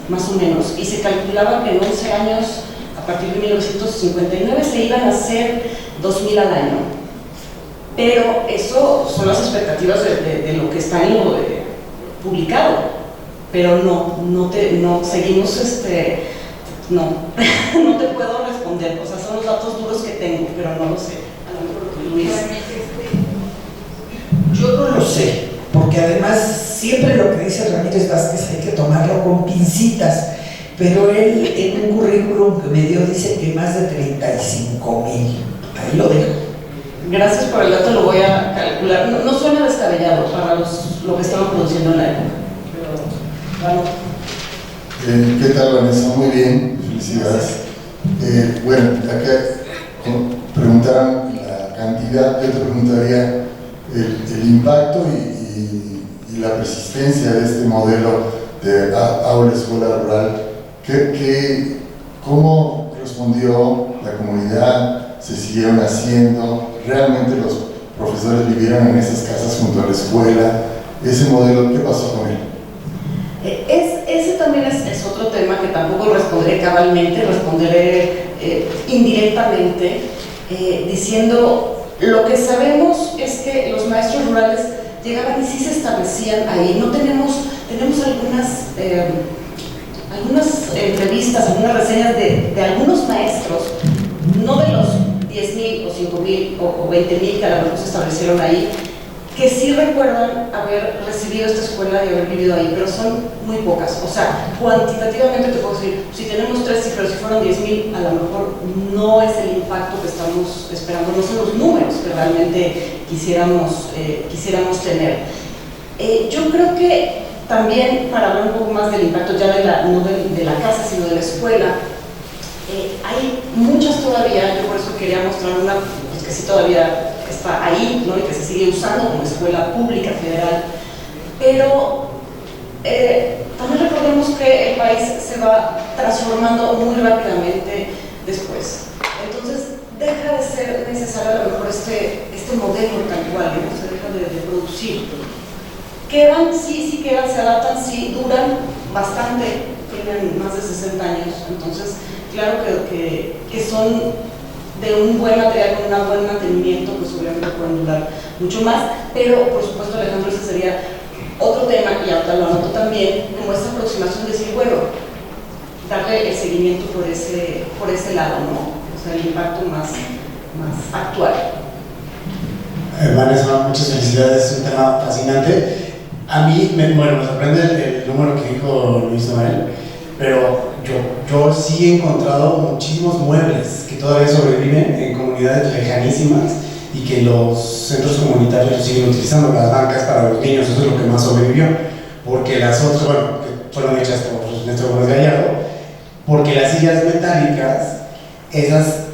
más o menos, y se calculaba que en 11 años, a partir de 1959, se iban a hacer 2.000 al año. Pero eso son las expectativas de lo que está en lo publicado. Pero no seguimos, no te puedo responder, o sea, son los datos duros que tengo, pero no lo sé, a lo mejor Luis. Yo no lo sé, porque además siempre lo que dice Ramírez Vázquez hay que tomarlo con pincitas, pero él en un currículum que me dio dice que más de 35,000, ahí lo dejo. Gracias por el dato, lo voy a calcular, no suena descabellado para lo que estaban produciendo en la época. Bueno. ¿Qué tal, Vanessa? Muy bien, felicidades. Bueno, acá preguntaron la cantidad, yo te preguntaría el impacto y la persistencia de este modelo de aula escuela rural. ¿Cómo respondió la comunidad? ¿Se siguieron haciendo? ¿Realmente los profesores vivieron en esas casas junto a la escuela? Ese modelo, ¿qué pasó con él? Ese también es otro tema que tampoco responderé cabalmente, responderé indirectamente, diciendo lo que sabemos es que los maestros rurales llegaban y sí se establecían ahí. No tenemos algunas entrevistas, algunas reseñas de algunos maestros, no de los 10.000 o 5.000 o 20.000 que a lo mejor se establecieron ahí, que sí recuerdan haber recibido esta escuela y haber vivido ahí, pero son muy pocas. O sea, cuantitativamente te puedo decir, si tenemos 3 cifras, si fueron 10.000, a lo mejor no es el impacto que estamos esperando, no son los números que realmente quisiéramos tener. Yo creo que también, para hablar un poco más del impacto ya no de la casa, sino de la escuela, hay muchas todavía, yo por eso quería mostrar una, pues que sí todavía está ahí, ¿no? Y que se sigue usando como escuela pública federal, pero también recordemos que el país se va transformando muy rápidamente después. Entonces deja de ser necesario a lo mejor este modelo tal cual, ¿no? Se deja de producir. Quedan, sí quedan, se adaptan, sí duran bastante, tienen más de 60 años, entonces claro que son de un buen material con un buen mantenimiento, pues obviamente pueden durar mucho más, pero por supuesto, Alejandro, ese sería otro tema, y ahorita lo anoto también, como esta aproximación de decir, bueno, darle el seguimiento por ese lado, ¿no? O sea, el impacto más actual. Vanessa, muchas felicidades, es un tema fascinante. A mí, me sorprende el número que dijo Luis Noel, pero yo sí he encontrado muchísimos muebles que todavía sobreviven en comunidades lejanísimas y que los centros comunitarios los siguen utilizando, las bancas para los niños, eso es lo que más sobrevivió, porque las otras, bueno, que fueron hechas por Néstor Gómez Gallardo, porque las sillas metálicas, esas,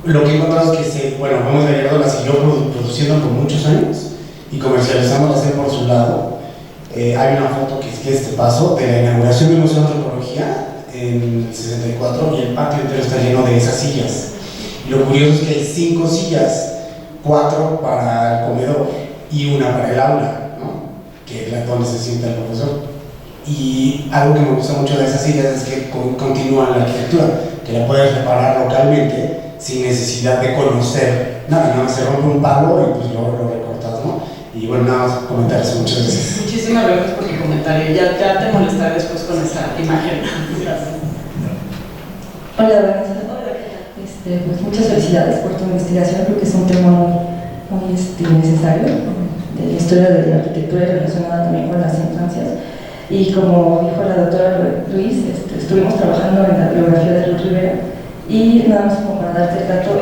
lo que he encontrado es que Gómez Gallardo las siguió produciendo por muchos años y comercializándolas él por su lado. Hay una foto que es este paso de la inauguración del Museo de Antropología en el 64 y el patio entero está lleno de esas sillas. Y lo curioso es que hay 5 sillas, 4 para el comedor y una para el aula, ¿no? Que es donde se sienta el profesor. Y algo que me gusta mucho de esas sillas es que continúan la arquitectura, que la puedes reparar localmente sin necesidad de conocer nada más se rompe un palo y pues lo recortas, ¿no? Y bueno, nada más comentar eso, muchas gracias. Muchísimas gracias por tu comentario. Ya te molestaré después con esa imagen. Gracias. Hola, Vanessa. Pues muchas felicidades por tu investigación. Creo que es un tema muy necesario de la historia de la arquitectura y relacionada también con las infancias. Y como dijo la doctora Luis, estuvimos trabajando en la biografía de Ruth Rivera y nada más como para darte el dato,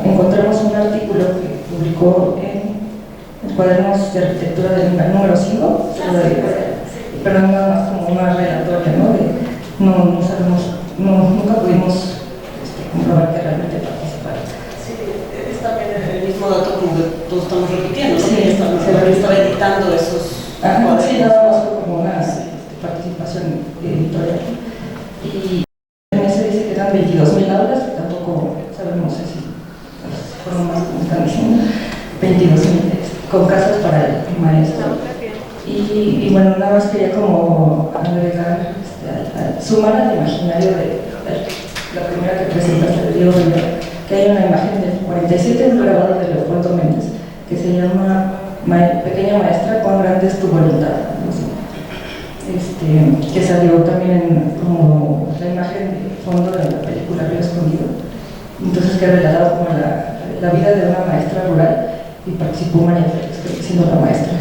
encontramos un artículo que publicó en Cuadernos de Arquitectura del número 5, pero nada más como una relatoria, ¿no? No sabemos, nunca pudimos comprobar que realmente participaron. Sí, es también el mismo dato como que todos estamos repitiendo, ¿no? Sí, estaba editando esos cuadernos. Sí, nada más fue como una participación editorial. Y en ese dice que eran 22,000 aulas, que tampoco sabemos si fueron más, como están diciendo, 22,000 con casas para el maestro. Y bueno, nada más quería como agregar, sumar al imaginario de la primera que presentaste de Diego Rivera, que hay una imagen del 47, un grabado de Leopoldo Méndez, que se llama Pequeña Maestra con grandes tu voluntad, ¿no? Que salió también como la imagen de fondo de la película Río Escondido, entonces que relataba como la vida de una maestra rural y participó María Félix siendo la maestra.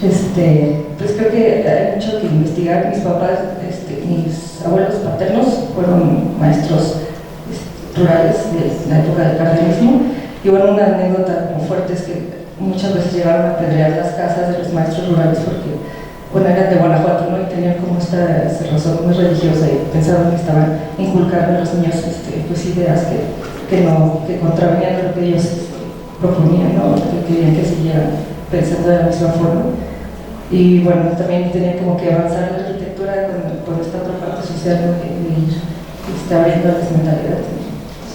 Entonces, pues creo que hay mucho que investigar. Mis papás, mis abuelos paternos fueron maestros rurales de la época del cardenismo, y bueno, una anécdota como fuerte es que muchas veces llegaron a apedrear las casas de los maestros rurales porque bueno, eran de Guanajuato, ¿no? Y tenían como esta razón muy religiosa y pensaban que estaban inculcando a los niños pues ideas que contravenían de lo que ellos proponían, ¿no? Que querían que siguieran pensando de la misma forma. Y bueno, también tenía como que avanzar la arquitectura con esta otra parte social, ¿no? Que ir abriendo las mentalidades.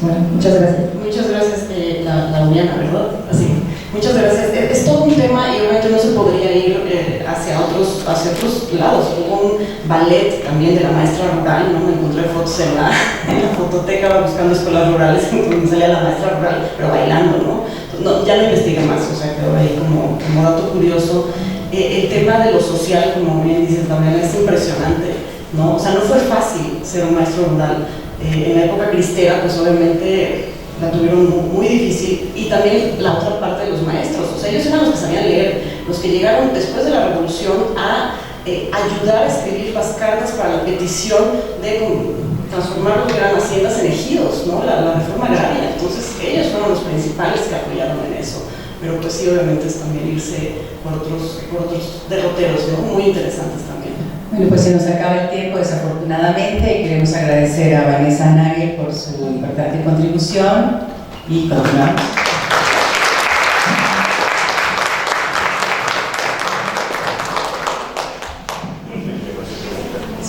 Bueno, muchas gracias. Muchas gracias, la Uniana, ¿verdad? Así. Muchas gracias. Es todo un tema y obviamente no se podría ir hacia otros lados. Hubo un ballet también de la maestra rural, ¿no? Me encontré fotos en la fototeca buscando escuelas rurales, donde salía la maestra rural, pero bailando, ¿no? Ya no investigué más, o sea, quedó ahí como dato curioso. El tema de lo social, como bien dices también, es impresionante, ¿no? O sea, no fue fácil ser un maestro rural. En la época cristera, pues obviamente la tuvieron muy difícil, y también la otra parte de los maestros, o sea, ellos eran los que sabían leer, los que llegaron después de la revolución a ayudar a escribir las cartas para la petición de transformar lo que eran haciendas en ejidos, ¿no? La reforma agraria. Entonces ellos fueron los principales que apoyaron en eso, pero pues sí, obviamente es también irse por otros derroteros, ¿no? Muy interesantes también. Bueno, pues se nos acaba el tiempo desafortunadamente, y queremos agradecer a Vanessa Nagel por su importante contribución y continuamos.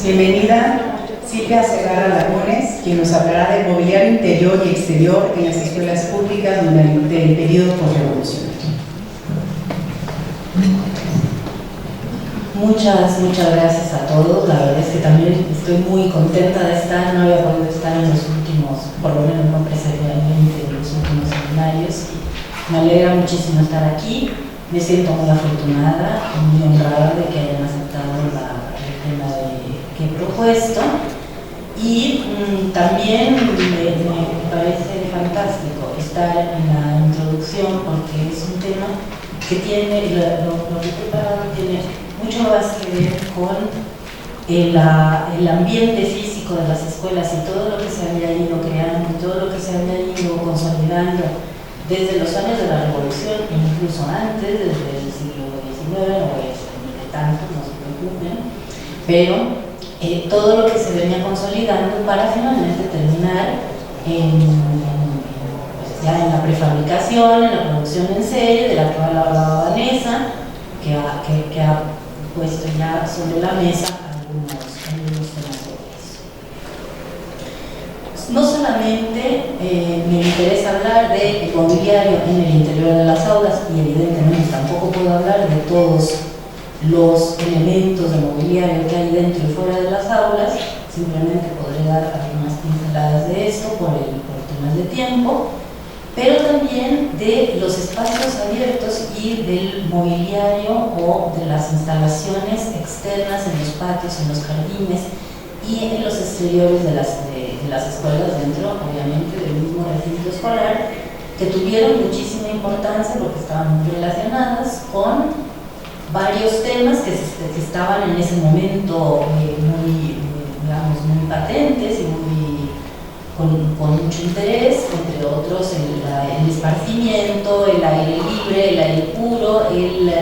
Bienvenida Silvia Segarra Lagunes, quien nos hablará de mobiliario interior y exterior en las escuelas públicas durante el periodo posrevolucionario. Muchas gracias a todos. La verdad es que también estoy muy contenta de estar. No había podido estar en los últimos, por lo menos no presencialmente, en los últimos seminarios. Me alegra muchísimo estar aquí. Me siento muy afortunada, muy honrada de que hayan aceptado el tema que he propuesto. Y también me parece fantástico estar en la introducción porque es un tema que tiene, lo que he preparado tiene mucho más que ver con el ambiente físico de las escuelas y todo lo que se había ido creando, todo lo que se había ido consolidando desde los años de la Revolución, incluso antes, desde el siglo XIX, no voy a decir de tanto, no se preocupen, pero todo lo que se venía consolidando para finalmente terminar ya en la prefabricación, en la producción en serie, de la que hablaba Vanessa, que ha puesto ya sobre la mesa algunos temas sobre eso. No solamente me interesa hablar del mobiliario en el interior de las aulas, y evidentemente tampoco puedo hablar de todos los elementos de mobiliario que hay dentro y fuera de las aulas, simplemente podré dar algunas pinceladas de esto por temas de tiempo, pero también de los espacios abiertos y del mobiliario o de las instalaciones externas en los patios, en los jardines y en los exteriores de las escuelas, dentro obviamente del mismo recinto escolar, que tuvieron muchísima importancia porque estaban muy relacionadas con varios temas que estaban en ese momento muy patentes y con mucho interés, entre otros el esparcimiento, el aire libre, el aire puro, el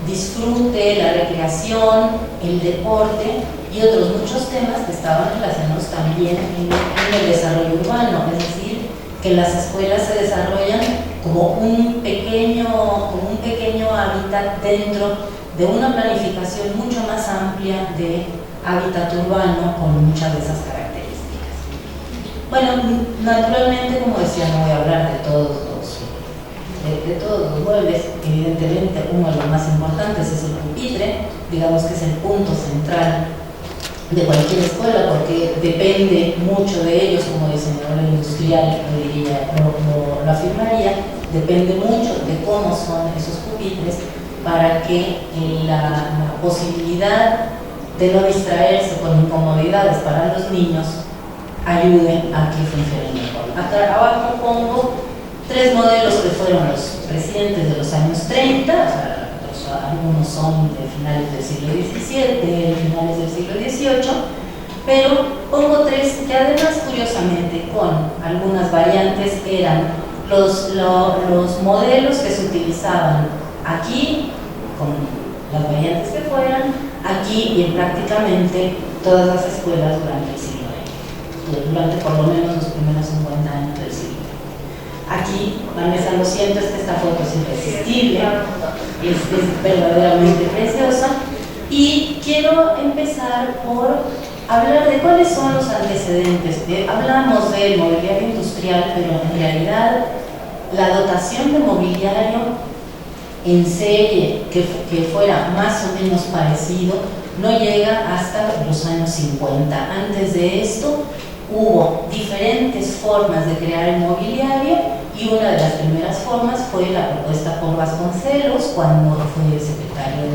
disfrute, la recreación, el deporte y otros muchos temas que estaban relacionados también en el desarrollo urbano, es decir, que las escuelas se desarrollan como un pequeño hábitat dentro de una planificación mucho más amplia de hábitat urbano con muchas de esas características. Bueno, naturalmente, como decía, no voy a hablar de todos los muebles. Evidentemente, uno de los más importantes es el pupitre, digamos que es el punto central de cualquier escuela porque depende mucho de ellos, como diseñador industrial lo afirmaría, depende mucho de cómo son esos pupitres para que la posibilidad de no distraerse con incomodidades para los niños ayude a que funcione mejor. Acá abajo pongo 3 modelos que fueron los presidentes de los años 30, o sea, algunos son de finales del siglo XVII, finales del siglo XVIII, pero pongo 3 que además, curiosamente, con algunas variantes, eran los modelos que se utilizaban aquí, con las variantes que fueran, aquí y en prácticamente todas las escuelas durante el siglo XX, durante por lo menos los primeros 50 años del siglo XX. Aquí, Vanessa, lo siento, es que esta foto es irresistible, es verdaderamente preciosa, y quiero empezar por hablar de cuáles son los antecedentes. Hablamos del mobiliario industrial, pero en realidad la dotación de mobiliario en serie que fuera más o menos parecido no llega hasta los años 50. Antes de esto hubo diferentes formas de crear el mobiliario y una de las primeras formas fue la propuesta por Vasconcelos cuando fue secretario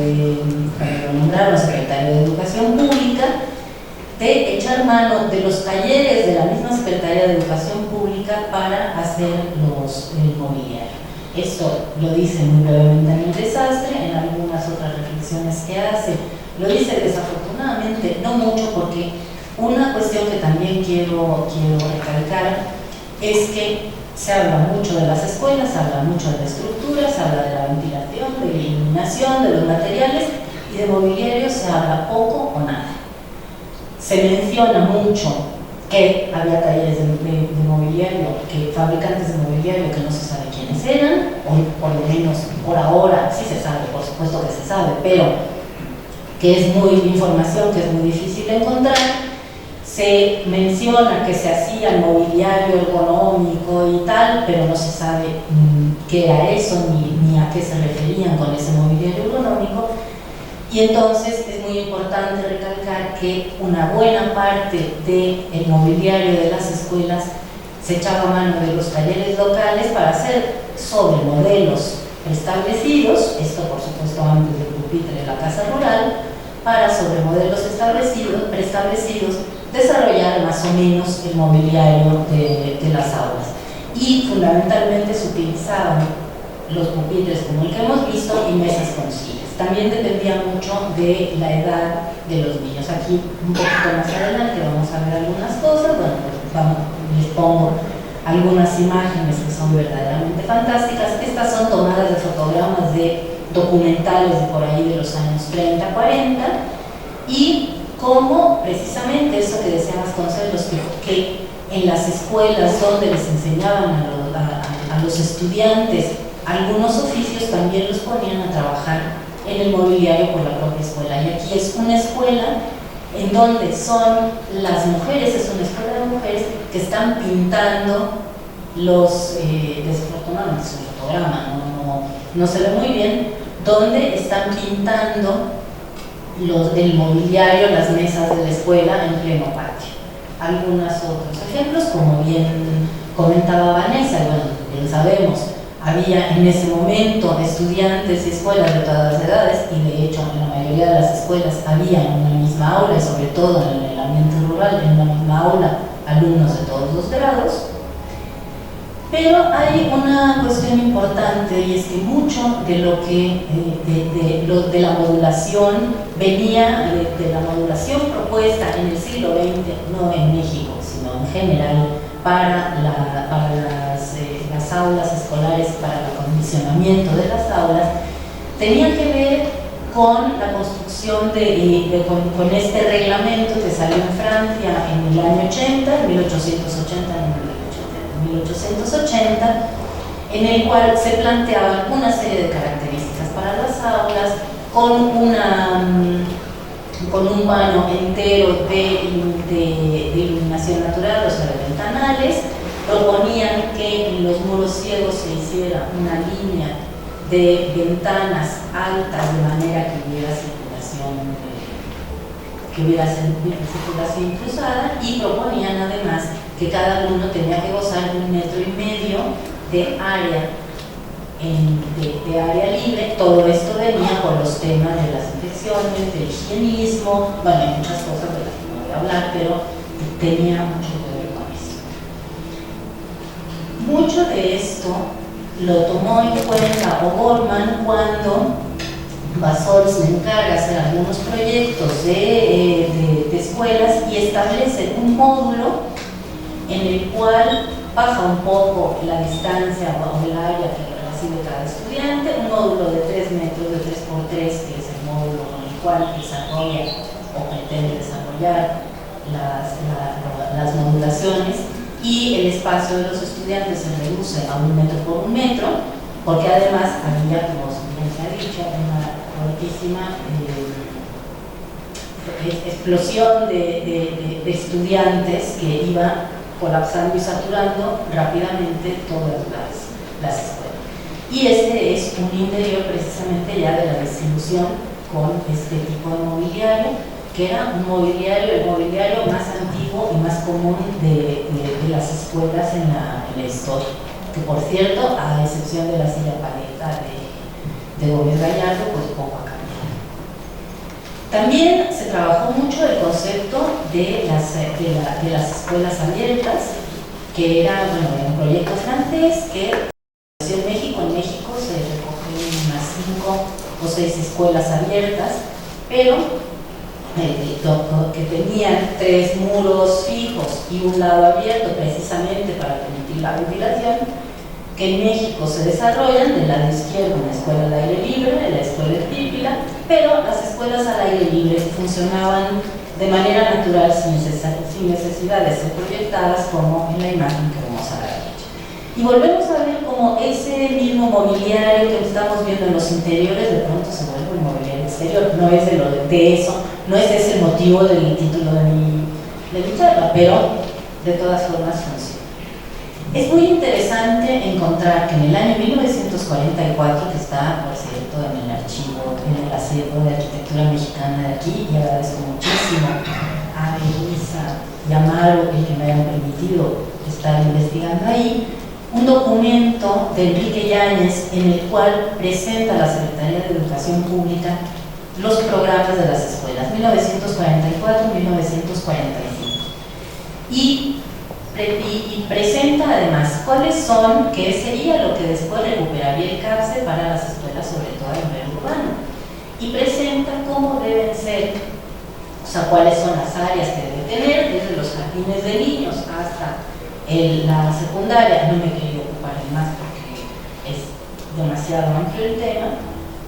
de Educación Pública, de echar mano de los talleres de la misma Secretaría de Educación Pública para hacer el mobiliario. Esto lo dice muy brevemente en El Desastre, en algunas otras reflexiones que hace. Lo dice desafortunadamente, no mucho, porque una cuestión que también quiero recalcar es que se habla mucho de las escuelas, se habla mucho de la estructura, se habla de la ventilación, de la iluminación, de los materiales, y de mobiliario se habla poco o nada. Se menciona mucho que había talleres de mobiliario, que fabricantes de mobiliario que no se sabe quiénes eran, o por lo menos por ahora sí se sabe, por supuesto que se sabe, pero que es información que es muy difícil de encontrar. Se menciona que se hacía el mobiliario ergonómico y tal, pero no se sabe qué era eso ni a qué se referían con ese mobiliario ergonómico. Y entonces es muy importante recalcar que una buena parte del mobiliario de las escuelas se echaba mano de los talleres locales para hacer sobre modelos establecidos, esto por supuesto antes del pupitre de la casa rural, para sobre modelos preestablecidos desarrollar más o menos el mobiliario de las aulas. Y fundamentalmente se utilizaban los pupitres como el que hemos visto y mesas con sillas. También dependía mucho de la edad de los niños. Aquí un poquito más adelante vamos a ver algunas cosas. Bueno, pues les pongo algunas imágenes que son verdaderamente fantásticas. Estas son tomadas de fotogramas de documentales de por ahí de los años 30, 40 y cómo precisamente eso que decía Vasconcelos, que en las escuelas donde les enseñaban a los estudiantes algunos oficios también los ponían a trabajar en el mobiliario por la propia escuela. Y aquí es una escuela en donde son las mujeres, es una escuela de mujeres que están pintando los, desafortunadamente es un fotograma, no se ve muy bien, donde están pintando el mobiliario, las mesas de la escuela en pleno patio. Algunos otros ejemplos, como bien comentaba Vanessa, y bueno, bien sabemos, había en ese momento estudiantes y escuelas de todas las edades, y de hecho en la mayoría de las escuelas había en una misma aula, y sobre todo en el ambiente rural, en una misma aula, alumnos de todos los grados. Pero hay una cuestión importante, y es que mucho de lo que de la modulación venía de la modulación propuesta en el siglo XX, no en México, sino en general, para las aulas escolares, para el acondicionamiento de las aulas, tenía que ver con la construcción con este reglamento que salió en Francia en el año 80, en 1880, en el cual se planteaban una serie de características para las aulas, con un vano entero de iluminación natural, o sea, de ventanales. Proponían que en los muros ciegos se hiciera una línea de ventanas altas de manera que hubiera circulación cruzada, y proponían además que cada alumno tenía que gozar de 1,5 metros de área de área libre. Todo esto venía por los temas de las infecciones, del higienismo, bueno, hay muchas cosas de las que no voy a hablar, pero tenía mucho que ver con eso. Mucho de esto lo tomó en cuenta O'Gorman cuando Bassols le encarga hacer algunos proyectos de escuelas y establece un módulo en el cual baja un poco la distancia o el área que recibe cada estudiante, un módulo de 3 metros, de 3x3, que es el módulo con el cual desarrolla o pretende desarrollar las modulaciones, y el espacio de los estudiantes se reduce a 1 metro por 1 metro, porque además había, como bien se ha dicho, una fortísima explosión de estudiantes que iba colapsando y saturando rápidamente todas las escuelas. Y este es un interior precisamente ya de la distribución con este tipo de mobiliario, que era el mobiliario más antiguo y más común de las escuelas en la historia, que por cierto, a excepción de la silla paleta de Gómez Gallardo, pues poco ha cambiado. También se trabajó mucho el concepto de las escuelas abiertas, que era un proyecto francés que se en México. En México se recogen unas 5 o 6 escuelas abiertas, pero que tenían 3 muros fijos y un lado abierto precisamente para permitir la ventilación, que en México se desarrollan del lado izquierdo una escuela al aire libre, la escuela de Pípila, pero las escuelas al aire libre funcionaban de manera natural sin necesidad de ser proyectadas como en la imagen que vamos a ver. Y volvemos a ver como ese mismo mobiliario que estamos viendo en los interiores de pronto se vuelve un mobiliario exterior. No es de eso, no es ese el motivo del título evitarla, pero de todas formas funciona. Es muy interesante encontrar que en el año 1944, que está, por cierto, en el archivo, en el acervo de arquitectura mexicana de aquí, y agradezco muchísimo a Elisa y a Amaro el que me hayan permitido estar investigando ahí, un documento de Enrique Yáñez en el cual presenta a la Secretaría de Educación Pública los programas de las escuelas, 1944-1945. Y presenta además cuáles son, que sería lo que después recuperaría el CAPSE para las escuelas, sobre todo a nivel urbano. Y presenta cómo deben ser, o sea, cuáles son las áreas que debe tener, desde los jardines de niños hasta la secundaria. No me he querido ocupar de más porque es demasiado amplio el tema,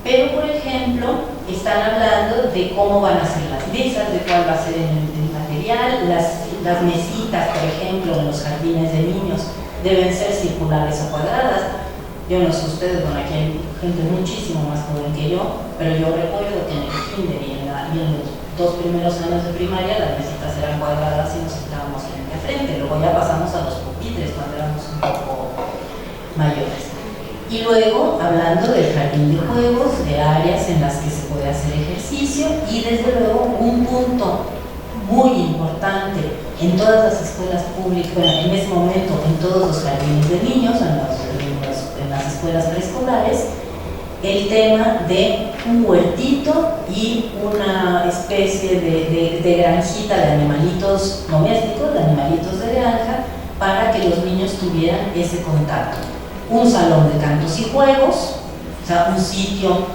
pero por ejemplo, están hablando de cómo van a ser las mesas, de cuál va a ser el material, las mesitas, por ejemplo, en los jardines de niños deben ser circulares o cuadradas. Yo no sé ustedes, bueno, aquí hay gente muchísimo más joven que yo, pero yo recuerdo que en el kinder y en los 2 primeros años de primaria las mesitas eran cuadradas y nos sentábamos frente a frente. Luego ya pasamos a los pupitres cuando éramos un poco mayores. Y luego, hablando del jardín de juegos, de áreas en las que se puede hacer ejercicio, y desde luego un punto muy importante en todas las escuelas públicas, bueno, en ese momento en todos los jardines de niños, en las escuelas preescolares, el tema de un huertito y una especie de granjita de animalitos domésticos, de animalitos de granja, para que los niños tuvieran ese contacto. Un salón de cantos y juegos, o sea, un sitio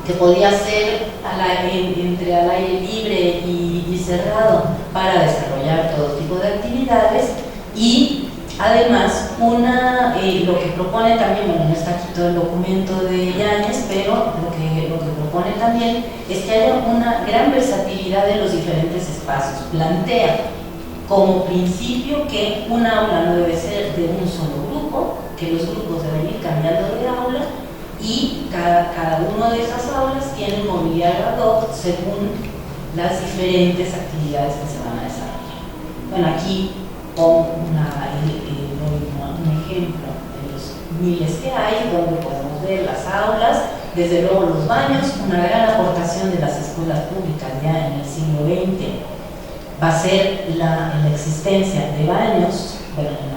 que podía ser entre al aire libre y cerrado para desarrollar todo tipo de actividades, y además lo que propone también, bueno, no está aquí todo el documento de Yáñez, pero lo que propone también es que haya una gran versatilidad de los diferentes espacios. Plantea como principio que un aula no debe ser de un solo grupo, que los grupos deben ir cambiando de aula, y cada una de esas aulas tiene un mobiliario ad hoc según las diferentes actividades que se van a desarrollar. Bueno, aquí pongo un ejemplo de los miles que hay, donde podemos ver las aulas, desde luego los baños. Una gran aportación de las escuelas públicas ya en el siglo XX va a ser la existencia de baños, bueno, en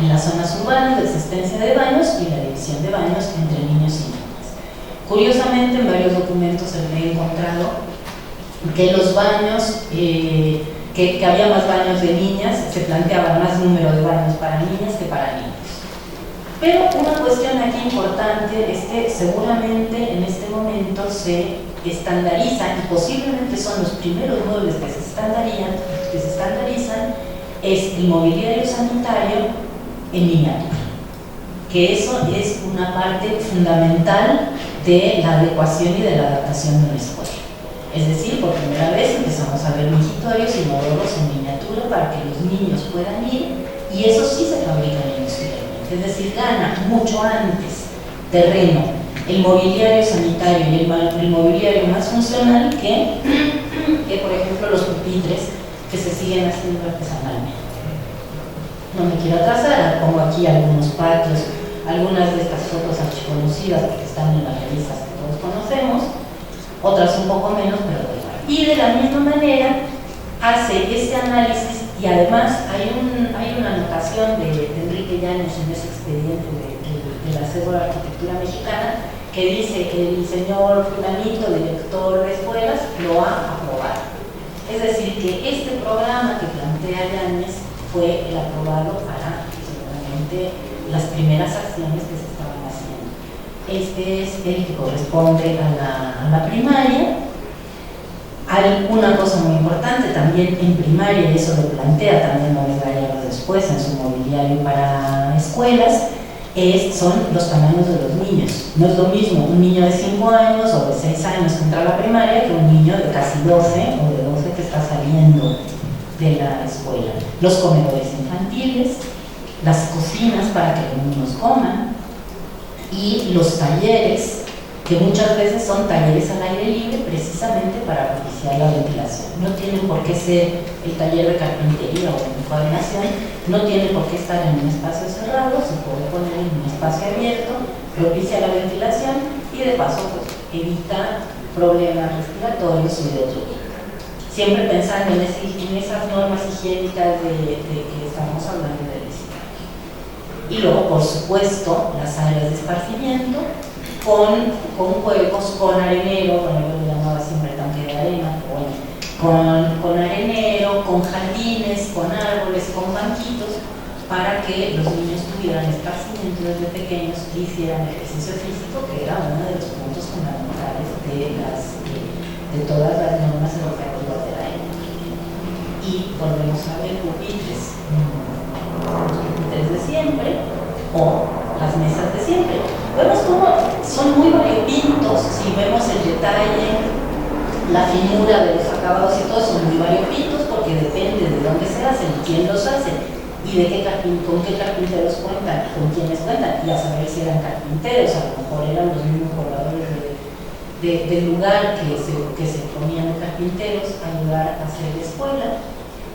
las zonas urbanas, la existencia de baños y la división de baños entre niños y niñas. Curiosamente, en varios documentos he encontrado que los baños, que había más baños de niñas, se planteaba más número de baños para niñas que para niños. Pero una cuestión aquí importante es que seguramente en este momento se estandarizan, y posiblemente son los primeros muebles que se estandarizan, es el mobiliario sanitario en miniatura, que eso es una parte fundamental de la adecuación y de la adaptación de una escuela. Es decir, por primera vez empezamos a ver mingitorios y inodoros en miniatura para que los niños puedan ir, y eso sí se fabrica industrialmente, es decir, gana mucho antes terreno el mobiliario sanitario y el mobiliario más funcional que por ejemplo los pupitres que se siguen haciendo artesanalmente. No me quiero atrasar, pongo aquí algunos patios, algunas de estas fotos archiconocidas porque están en las revistas que todos conocemos, otras un poco menos, pero da igual. Y de la misma manera hace este análisis, y además hay una anotación de Enrique Yáñez en ese expediente de la Acervo de Arquitectura Mexicana, que dice que el señor fulanito, director de escuelas, lo ha aprobado. Es decir, que este programa que plantea Yáñez fue el aprobado para, seguramente, las primeras acciones que se estaban haciendo. Este es el que corresponde a la primaria. Hay una cosa muy importante también en primaria, y eso lo plantea también Gómez Gallardo después en su mobiliario para escuelas, son los tamaños de los niños. No es lo mismo un niño de 5 años o de 6 años que entra a la primaria que un niño de casi 12 o de 12 que está saliendo de la escuela. Los comedores infantiles, las cocinas para que los niños coman, y los talleres que muchas veces son talleres al aire libre precisamente para propiciar la ventilación. No tienen por qué ser el taller de carpintería o de encuadernación, no tiene por qué estar en un espacio cerrado, se puede poner en un espacio abierto, propicia la ventilación y de paso pues, evita problemas respiratorios y de otro tipo. Siempre pensando en esas normas higiénicas de que estamos hablando del reciclaje. Y luego, por supuesto, las áreas de esparcimiento, con juegos, con arenero, bueno, yo lo llamaba siempre tanque de arena, bueno, con arenero, con jardines, con árboles, con banquitos, para que los niños tuvieran esparcimiento desde pequeños y hicieran ejercicio físico, que era uno de los puntos fundamentales de todas las normas educativas de la época. Y volvemos a ver pupitres de siempre o las mesas de siempre. Vemos cómo son muy variopintos, si vemos el detalle, la finura de los acabados y todo, son muy variopintos porque depende de dónde se hacen, quién los hace y con qué carpinteros cuentan, con quiénes cuentan, y a saber si eran carpinteros, a lo mejor eran los mismos pobladores del lugar que se ponían de carpinteros a ayudar a hacer la escuela,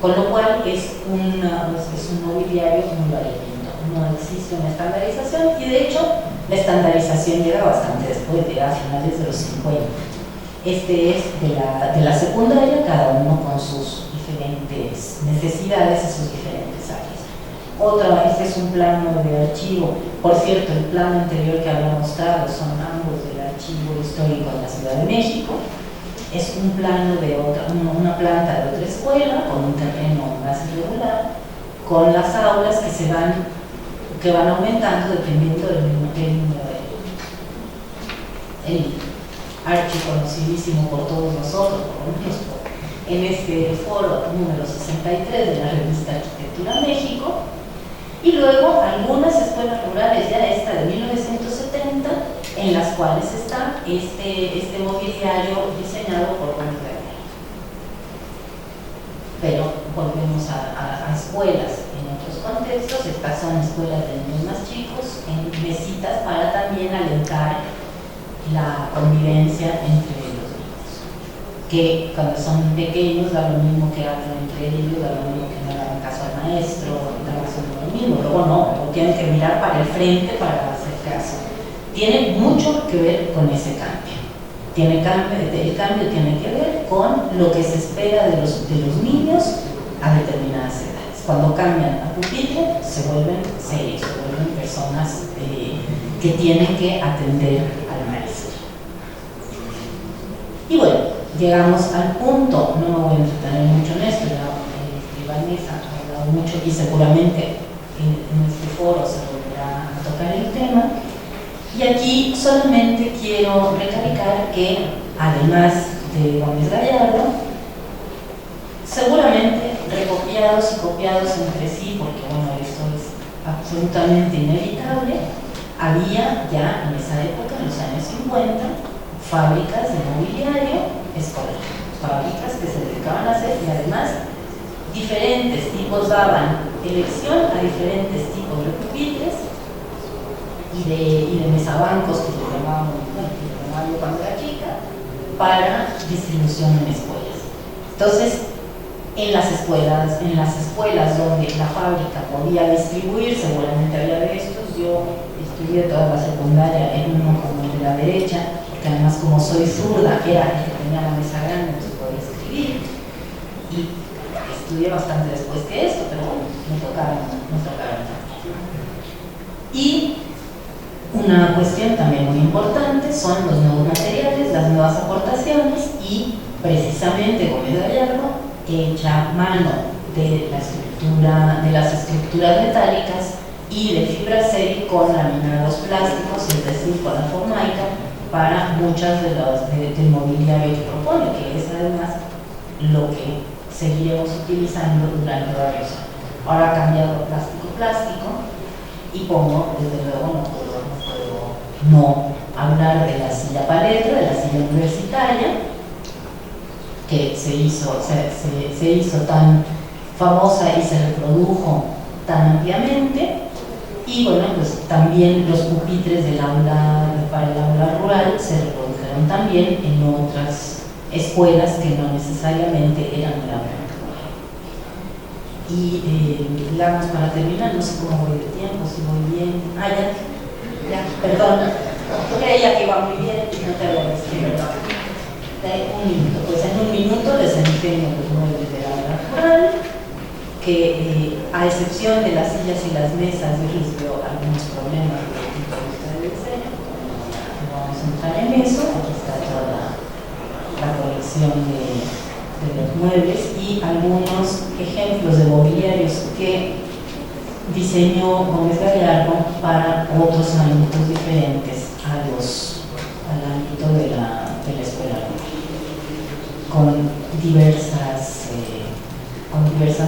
con lo cual es un mobiliario muy variopinto. No existe una estandarización y de hecho la estandarización llega bastante después, llega a finales de los 50. Este es de la secundaria, cada uno con sus diferentes necesidades y sus diferentes áreas. Este es un plano de archivo. Por cierto, el plano anterior que había mostrado son ambos del Archivo Histórico de la Ciudad de México. Es un plano de una planta de otra escuela con un terreno más irregular, con las aulas que van aumentando dependiendo del número de el archiconocidísimo por todos nosotros, en este foro número 63 de la revista Arquitectura México, y luego algunas escuelas rurales, ya esta de 1970, en las cuales está este mobiliario diseñado por Gómez Gallardo. Pero volvemos a escuelas en otros contextos. Estas son escuelas de niños más chicos, en mesitas para también alentar la convivencia entre los niños, que cuando son pequeños da lo mismo que hablan entre ellos, da lo mismo que no hagan caso al maestro, da lo mismo, luego no tienen que mirar para el frente para hacer caso. Tiene mucho que ver con ese cambio. El cambio tiene que ver con lo que se espera de los niños a determinadas edades. Cuando cambian a pupitre, se vuelven serios, se vuelven personas que tienen que atender al maestro. Y bueno, llegamos al punto, no me voy a entretener mucho en esto, ya Vanessa ha hablado mucho y seguramente en este foro se volverá a tocar el tema. Y aquí solamente quiero recalcar que, además de Gómez Gallardo, seguramente recopiados y copiados entre sí, porque bueno, esto es absolutamente inevitable, había ya en esa época, en los años 50, fábricas de mobiliario escolar, fábricas que se dedicaban a hacer y además diferentes tipos daban elección a diferentes tipos de pupitres y de mesabancos que le llamaban yo cuando era chica, para distribución en escuelas. Entonces, en las escuelas donde la fábrica podía distribuir, seguramente había de estos. Yo estudié toda la secundaria en uno como el de la derecha, porque además como soy zurda, era el que tenía la mesa grande, entonces podía escribir. Y estudié bastante después que esto, pero bueno, me tocaron también. Y una cuestión también muy importante son los nuevos materiales, las nuevas aportaciones y precisamente Gómez Gallardo echa mano de las estructuras metálicas y de fibra acero con laminados plásticos, es decir, con la formaica, para muchas del mobiliario que propone, que es además lo que seguiremos utilizando durante varios años. Ahora ha cambiado a plástico y pongo, desde luego, no puedo no hablar de la silla paletra, de la silla universitaria, que se hizo tan famosa y se reprodujo tan ampliamente, y Y bueno, pues también los pupitres del aula, para el aula rural se reprodujeron también en otras escuelas que no necesariamente eran el aula rural. Y digamos, para terminar, no sé cómo voy de tiempo, si voy bien. Ya, perdón. Creía que iba muy bien y no te voy a decir, perdón. Un minuto, pues en un minuto les enseño los muebles del aula rural, que a excepción de las sillas y las mesas, yo les veo algunos problemas desde el punto de vista del diseño. No vamos a entrar en eso, aquí está toda la colección de los muebles y algunos ejemplos de mobiliarios que diseñó Gómez Gallardo para otros ámbitos diferentes al ámbito de la escuela, con diversas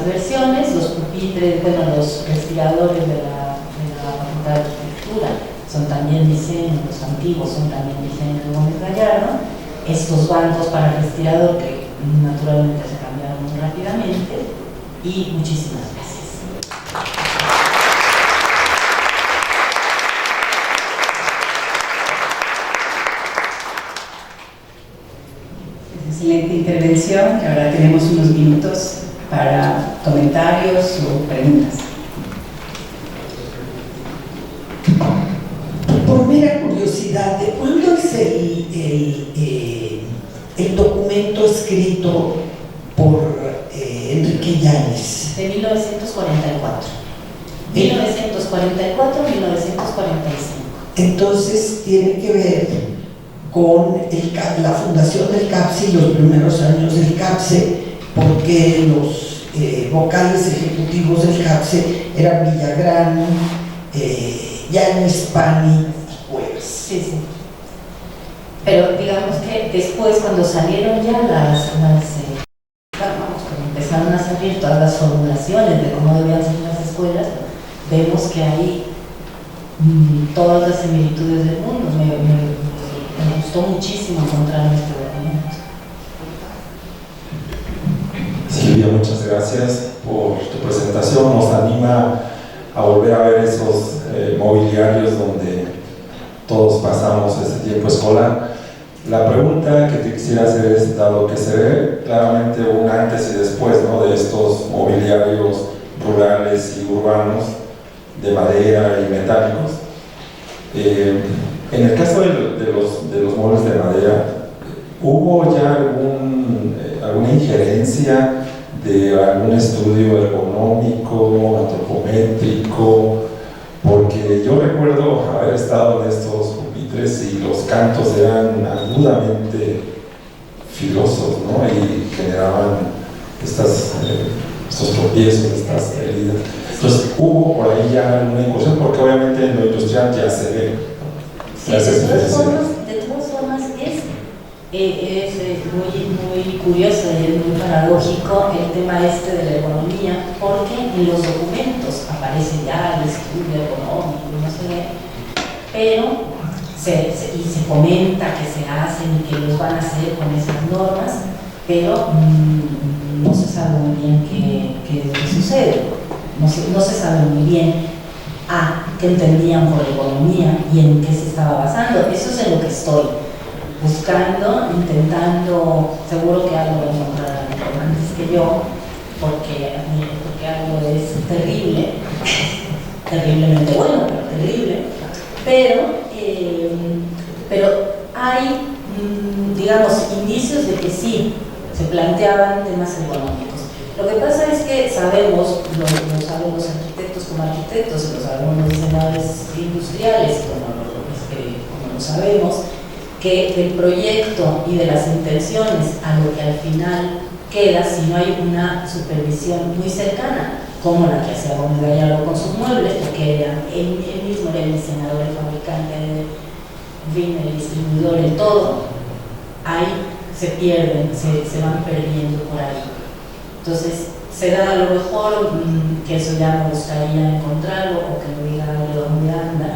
versiones. Los pupitres, bueno, los respiradores de la Facultad de Arquitectura son también diseños, los antiguos son también diseños de Gómez Gallardo. Estos bancos para respirador que naturalmente se cambiaron muy rápidamente, y muchísimas gracias. Excelente intervención, y ahora tenemos unos minutos para comentarios o preguntas. Por mera curiosidad, ¿de cuándo es el documento escrito por Enrique Yáñez? De 1944. 1944-1945. Entonces tiene que ver con la fundación del CAPSE y los primeros años del CAPSE, porque los vocales ejecutivos del CAPSE eran Villagrán, Yáñez, Pani y Cuevas. Sí, sí. Pero digamos que después, cuando salieron ya cuando empezaron a salir todas las formulaciones de cómo debían ser las escuelas, vemos que hay todas las similitudes del mundo. Me gustó muchísimo encontrar este documento. Silvia, muchas gracias por tu presentación. Nos anima a volver a ver esos mobiliarios donde todos pasamos ese tiempo escolar. La pregunta que te quisiera hacer es, dado que se ve claramente un antes y después, ¿no?, de estos mobiliarios rurales y urbanos de madera y metálicos, en el caso de los muebles de madera, ¿hubo ya alguna injerencia de algún estudio ergonómico, antropométrico? Porque yo recuerdo haber estado en estos pupitres y los cantos eran agudamente filosos, ¿no?, y generaban estos tropiezos, estas heridas. Entonces, ¿hubo por ahí ya alguna incursión? Porque obviamente en lo industrial ya se ve. Sí, de todas formas es muy curioso y es muy paradójico el tema este de la economía, porque en los documentos aparece ya el estudio económico, no sé qué, pero se comenta que se hacen y que los van a hacer con esas normas, pero no se sabe muy bien qué sucede, no se sabe muy bien qué entendían por economía y en qué se estaba basando. Eso es en lo que estoy buscando, intentando, seguro que algo lo encontrarán antes que yo, porque algo es terrible, terriblemente bueno, pero terrible, pero hay, digamos, indicios de que sí, se planteaban temas económicos. Lo que pasa es que sabemos, lo saben los arquitectos como arquitectos, lo sabemos los diseñadores industriales, como lo sabemos, que del proyecto y de las intenciones a lo que al final queda, si no hay una supervisión muy cercana, como la que hacía Gómez Gallardo con sus muebles, porque él mismo era el diseñador, el fabricante, en fin, el distribuidor, el todo, ahí se pierden, se van perdiendo por ahí. Entonces, se da a lo mejor que eso ya me gustaría encontrarlo, o que lo diga León Miranda,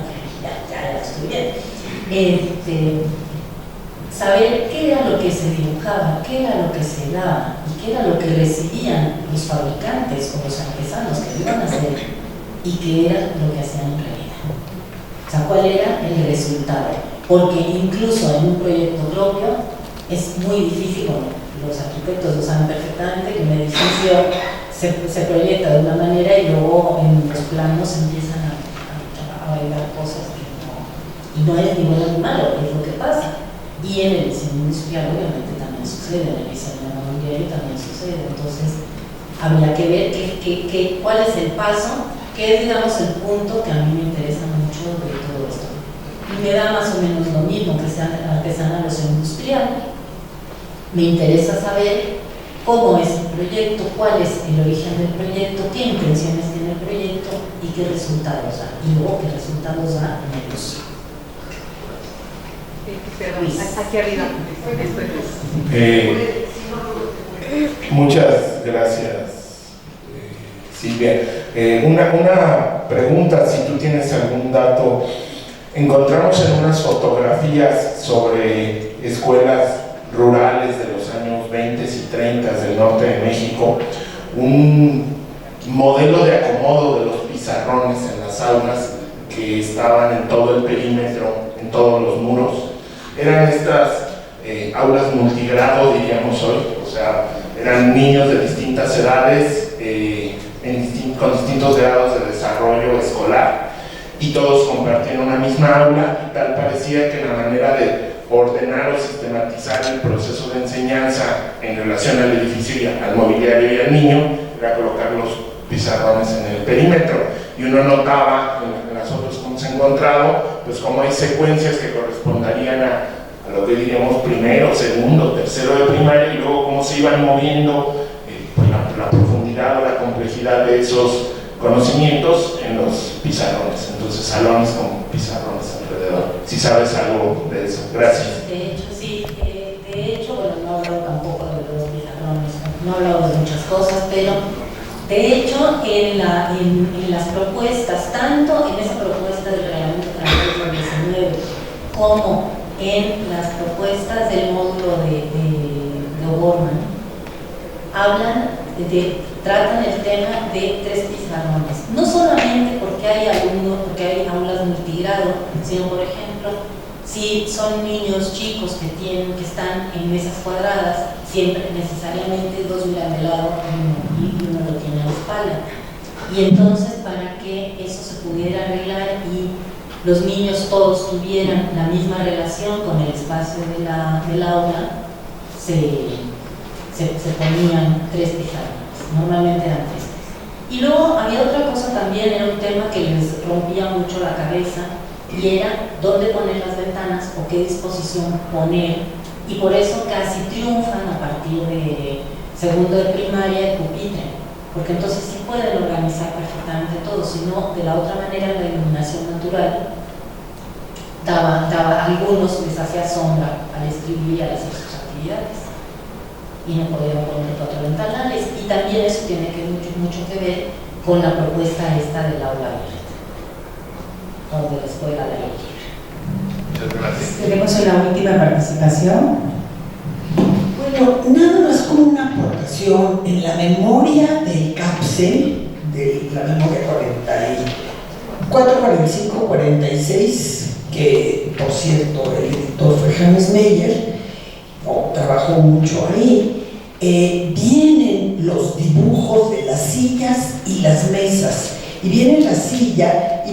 ya estoy bien. Saber qué era lo que se dibujaba, qué era lo que se daba y qué era lo que recibían los fabricantes o los artesanos que lo iban a hacer y qué era lo que hacían en realidad. O sea, cuál era el resultado. Porque incluso en un proyecto propio es muy difícil, bueno, los arquitectos lo saben perfectamente, que un edificio se proyecta de una manera y luego en los planos empiezan a bailar cosas que no es ni bueno ni malo, es lo que pasa. Y en el diseño industrial obviamente también sucede, en el diseño mobiliario también sucede. Entonces habría que ver cuál es el paso, que es, digamos, el punto que a mí me interesa mucho de todo esto. Y me da más o menos lo mismo que sea artesanal o sea industrial. Me interesa saber cómo es el proyecto, cuál es el origen del proyecto, qué intenciones tiene el proyecto y qué resultados da. Y luego qué resultados da en el uso. Aquí arriba. Muchas gracias, Silvia. Una pregunta, si tú tienes algún dato. Encontramos en unas fotografías sobre escuelas rurales de los años 20 y 30 del norte de México un modelo de acomodo de los pizarrones en las aulas que estaban en todo el perímetro, en todos los muros. Eran estas aulas multigrado, diríamos hoy, o sea, eran niños de distintas edades, con distintos grados de desarrollo escolar, y todos compartían una misma aula, y tal parecía que la manera de ordenar o sistematizar el proceso de enseñanza en relación al edificio, al mobiliario y al niño era colocar los pizarrones en el perímetro. Y uno notaba en las fotos que hemos encontrado, pues como hay secuencias que corresponderían a lo que diríamos primero, segundo, tercero de primaria, y luego cómo se iban moviendo pues la profundidad o la complejidad de esos conocimientos en los pizarrones. Entonces, salones con pizarrones alrededor. Si sabes algo de eso. Gracias. De hecho, sí. De hecho, bueno, no he hablado tampoco de los pizarrones, no he hablado de muchas cosas, pero de hecho, en las propuestas, tanto en esa propuesta del Reglamento francés del 19 como en las propuestas del módulo de O'Gorman, tratan el tema de 3 pizarrones, no solamente porque hay aulas multigrado, sino, por ejemplo, si son niños chicos que están en mesas cuadradas, siempre necesariamente 2 miran de lado y uno lo tiene a la espalda. Y entonces, para que eso se pudiera arreglar y los niños todos tuvieran la misma relación con el espacio del aula, se ponían 3 pizarrones, normalmente eran 3. Y luego había otra cosa también, era un tema que les rompía mucho la cabeza, y era dónde poner las ventanas o qué disposición poner, y por eso casi triunfan a partir de segundo de primaria el pupitre, porque entonces sí pueden organizar perfectamente todo, si no, de la otra manera la iluminación natural daba a algunos les hacía sombra al escribir y al hacer sus actividades, y no podían poner 4 ventanales. Y también eso tiene mucho que ver con la propuesta esta del aula abierta o de la escuela de la libre. Muchas gracias. Tenemos una última participación. Bueno, nada más como una aportación en la memoria del CAPSE, de la memoria 44, 45, 46, que por cierto el editor fue James Meyer, trabajó mucho ahí. Vienen los dibujos de las sillas y las mesas, y viene la silla y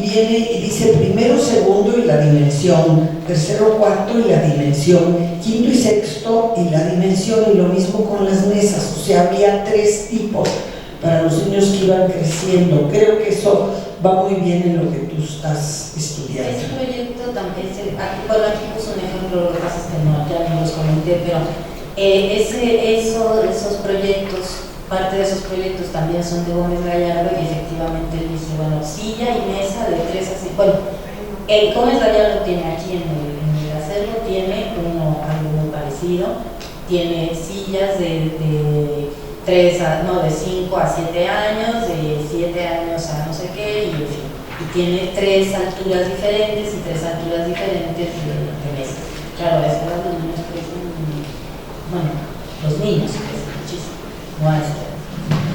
dice primero, segundo y la dimensión, tercero, cuarto y la dimensión, quinto y sexto y la dimensión, y lo mismo con las mesas. O sea, había 3 tipos para los niños que iban creciendo. Creo que eso va muy bien en lo que tú estás estudiando. Ese proyecto también, aquí puse un ejemplo, lo que pasa es que ya no los comenté, pero esos proyectos, parte de esos proyectos también son de Gómez Gallardo, y efectivamente él dice, bueno, silla y mesa de 3 a 6. Bueno, el Gómez Gallardo tiene aquí en el acervo, tiene algo muy parecido, tiene sillas de 5 a 7 años, de 7 años a no sé qué, y en fin, y tiene 3 alturas diferentes y 3 alturas diferentes de mesas. Claro, a esa edad los niños crecen, bueno, los niños crecen muchísimo, no a esta edad,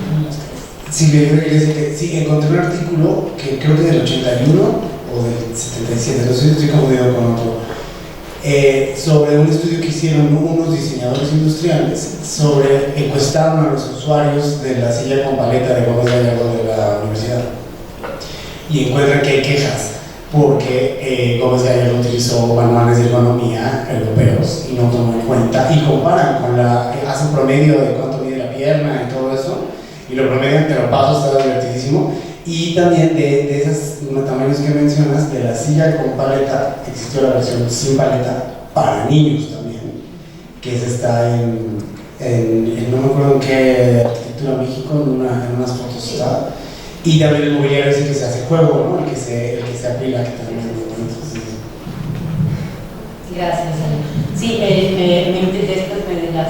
los niños crecen. Silvia, yo quería decir que sí, encontré un artículo que creo que del 81 o del 77, no sé si estoy confundido con otro, sobre un estudio que hicieron unos diseñadores industriales encuestaron a los usuarios de la silla con paleta de Gómez Gallardo de la universidad y encuentran que hay quejas porque Gómez Gallardo utilizó manuales de ergonomía europeos y no tomó en cuenta, y comparan con hacen promedio de cuánto mide la pierna y todo eso, y lo promedian, pero paso está divertidísimo. Y también de esos tamaños que mencionas, de la silla con paleta, existió la versión sin paleta para niños también, que esa está en no me acuerdo en qué Arquitectura México, en unas fotos está. Y también el mobiliario ese que se hace juego, ¿no? El que se apila, que también es muy bonito. Gracias, Ana. Sí, después me digas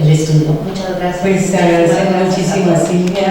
el estudio. Muchas gracias. Pues agradecer muchísimo a Silvia.